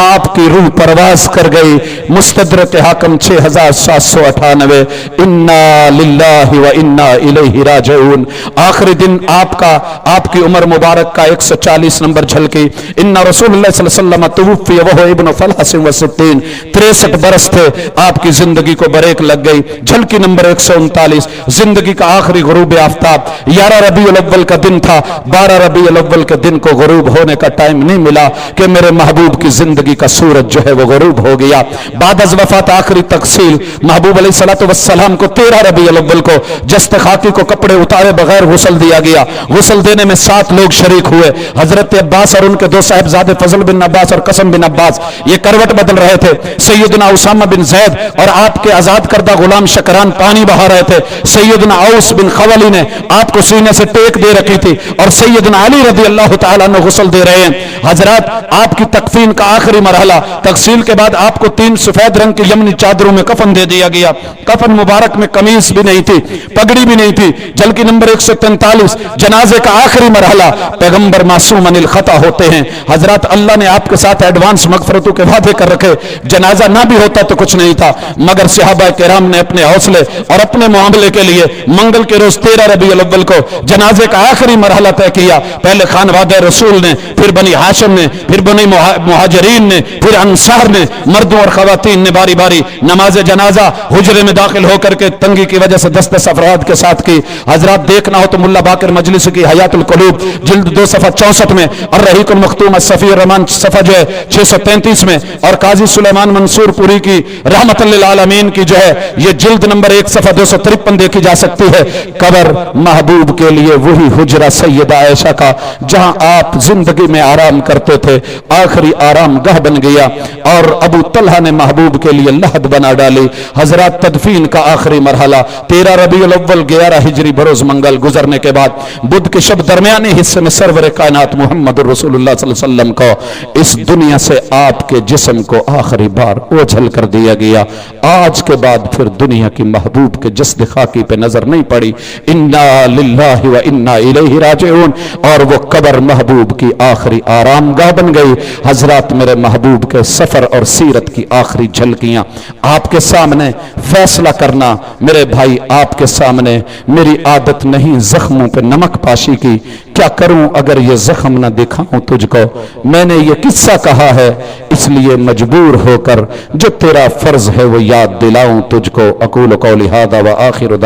आपकी रूह परवाज कर गई। मुस्तदरक हाकिम 6798। इन्ना लिल्लाहि व इन्ना इलैहि राजिऊन। आखिरी दिन आपका, आपकी उम्र मुबारक का 140 नंबर झलकी। इन्ना रसूलुल्लाह सल्लल्लाहु अलैहि वसल्लम तुवफ़िय वहुव इब्नु फलहसिन व सित्तीन, 63 बरस थे, आपकी जिंदगी को ब्रेक लग गई। झलकी नंबर 139। जिंदगी का आखिरी गुरूब आफ्ताब 11 रबीउल अव्वल का दिन था। 12 रबीउल अव्वल के दिन को गुरूब होने का टाइम नहीं मिला कि मेरे महबूब की जिंदगी का सूरज जो है वो गुरूब हो गया। बाद अज़ वफ़ात आखिरी तकसील महबूब अलैहिस्सलातु वस्सलाम को 13 रबीउल अव्वल को जस्त खाकी को कपड़े उतारे बगैर गुस्ल दिया गया। गुस्ल देने में 7 लोग शरीक हुए, हजरत अब्बास और उनके 2 साहिबजादे फजल बिन अब्बास और कसम बिन अब्बास, ये करवट बदल रहे थे। सैयदना उसामा बिन ज़ैद और आपके आजाद करदा गुलाम शकरान पानी बहा रहे थे। सैयदना औस बिन खवली ने आपको सीने से टेक दे रखी थी और सैयदना अली रज़ी अल्लाह तआला अन्हु गुस्ल दे रहे हैं। हजरत आपकी तकफीन का आखिरी मरहला, तकसील के बाद आपको 3 सफेद रंग की यमनी चादरों में कफन दे दिया गया। कफन मुबारक में कमीज भी नहीं थी, पगड़ी भी नहीं थी। झलकी नंबर 143। जनाजे का आखिरी मरहला, पैगंबर मासूम अनिल खता होते हैं। हजरत अल्लाह ने आपके साथ एडवांस मगफरतों के वादे कर रखे। जनाजा ना भी होता तो कुछ नहीं था, मगर सहाबा किराम ने अपने हौसले और अपने मामले के लिए मंगल के रोज 13 रबीउल अव्वल को जनाजे का आखिरी मरहला तय किया। पहले खानवादे रसूल ने, फिर बनी हाशिम ने, फिर बनी मुहाजिरीन ने, फिर अंसार ने, मर्दों और खवातीन ने बारी बारी नमाज जनाजा हुजरे में दाखिल होकर के तंगी की वजह से 10-10 अफराद के साथ की। हजरत देखना हो तो मुल्ला बाकिर मजलिस की हयातुल कुलूब जिल्द 2 सफ़ा 64 में और रहीकुल मखतूम सफ़ी रहमान सफ़ा जो है 633 में, और काजी सुलेमान मंसूर पुरी की रहमतुल लिल आलमीन की जो है ये जिल्द नंबर 1 सफ़ा 253 देखी जा सकती है। कब्र महबूब के लिए वही हुजरा सैयदा आयशा का जहां आप जिंदगी में आराम करते थे, आखिरी आराम गाह बन गया और अबू तलहा ने महबूब के लिए लहद बना डाली। हजरत तदफीन का आखिरी मरहला 13 रबीउल अव्वल 11 हिजरी बरोज मंगल गुजरने के बाद बुध के शब दरमियानी हिस्से में सरवर कायनात मुहम्मद रसूलुल्लाह सल्लल्लाहु अलैहि वसल्लम को इस दुनिया से आपके जिस्म को आखिरी बार ओझल कर दिया गया। आज के बाद फिर दुनिया की महबूब के जस्द खाकी पे नजर नहीं पड़ी। इन्ना लिल्लाहि व इन्ना इलैहि राजिऊन। और वो कब्र महबूब की आखिरी आरामगाह बन गई। हजरत मेरे महबूब के सफर और सीरत की आखिरी झलकियां आपके सामने फैसला करना मेरे भाई, आपके सामने मेरी आदत नहीं जख्मों पे नमक पाशी की। क्या करूं अगर ये जख्म न दिखाऊं तुझको, मैंने ये किस्सा कहा है इसलिए मजबूर होकर जो तेरा फर्ज है वो याद दिलाऊं तुझको। अकूल कौली हादा व आखिर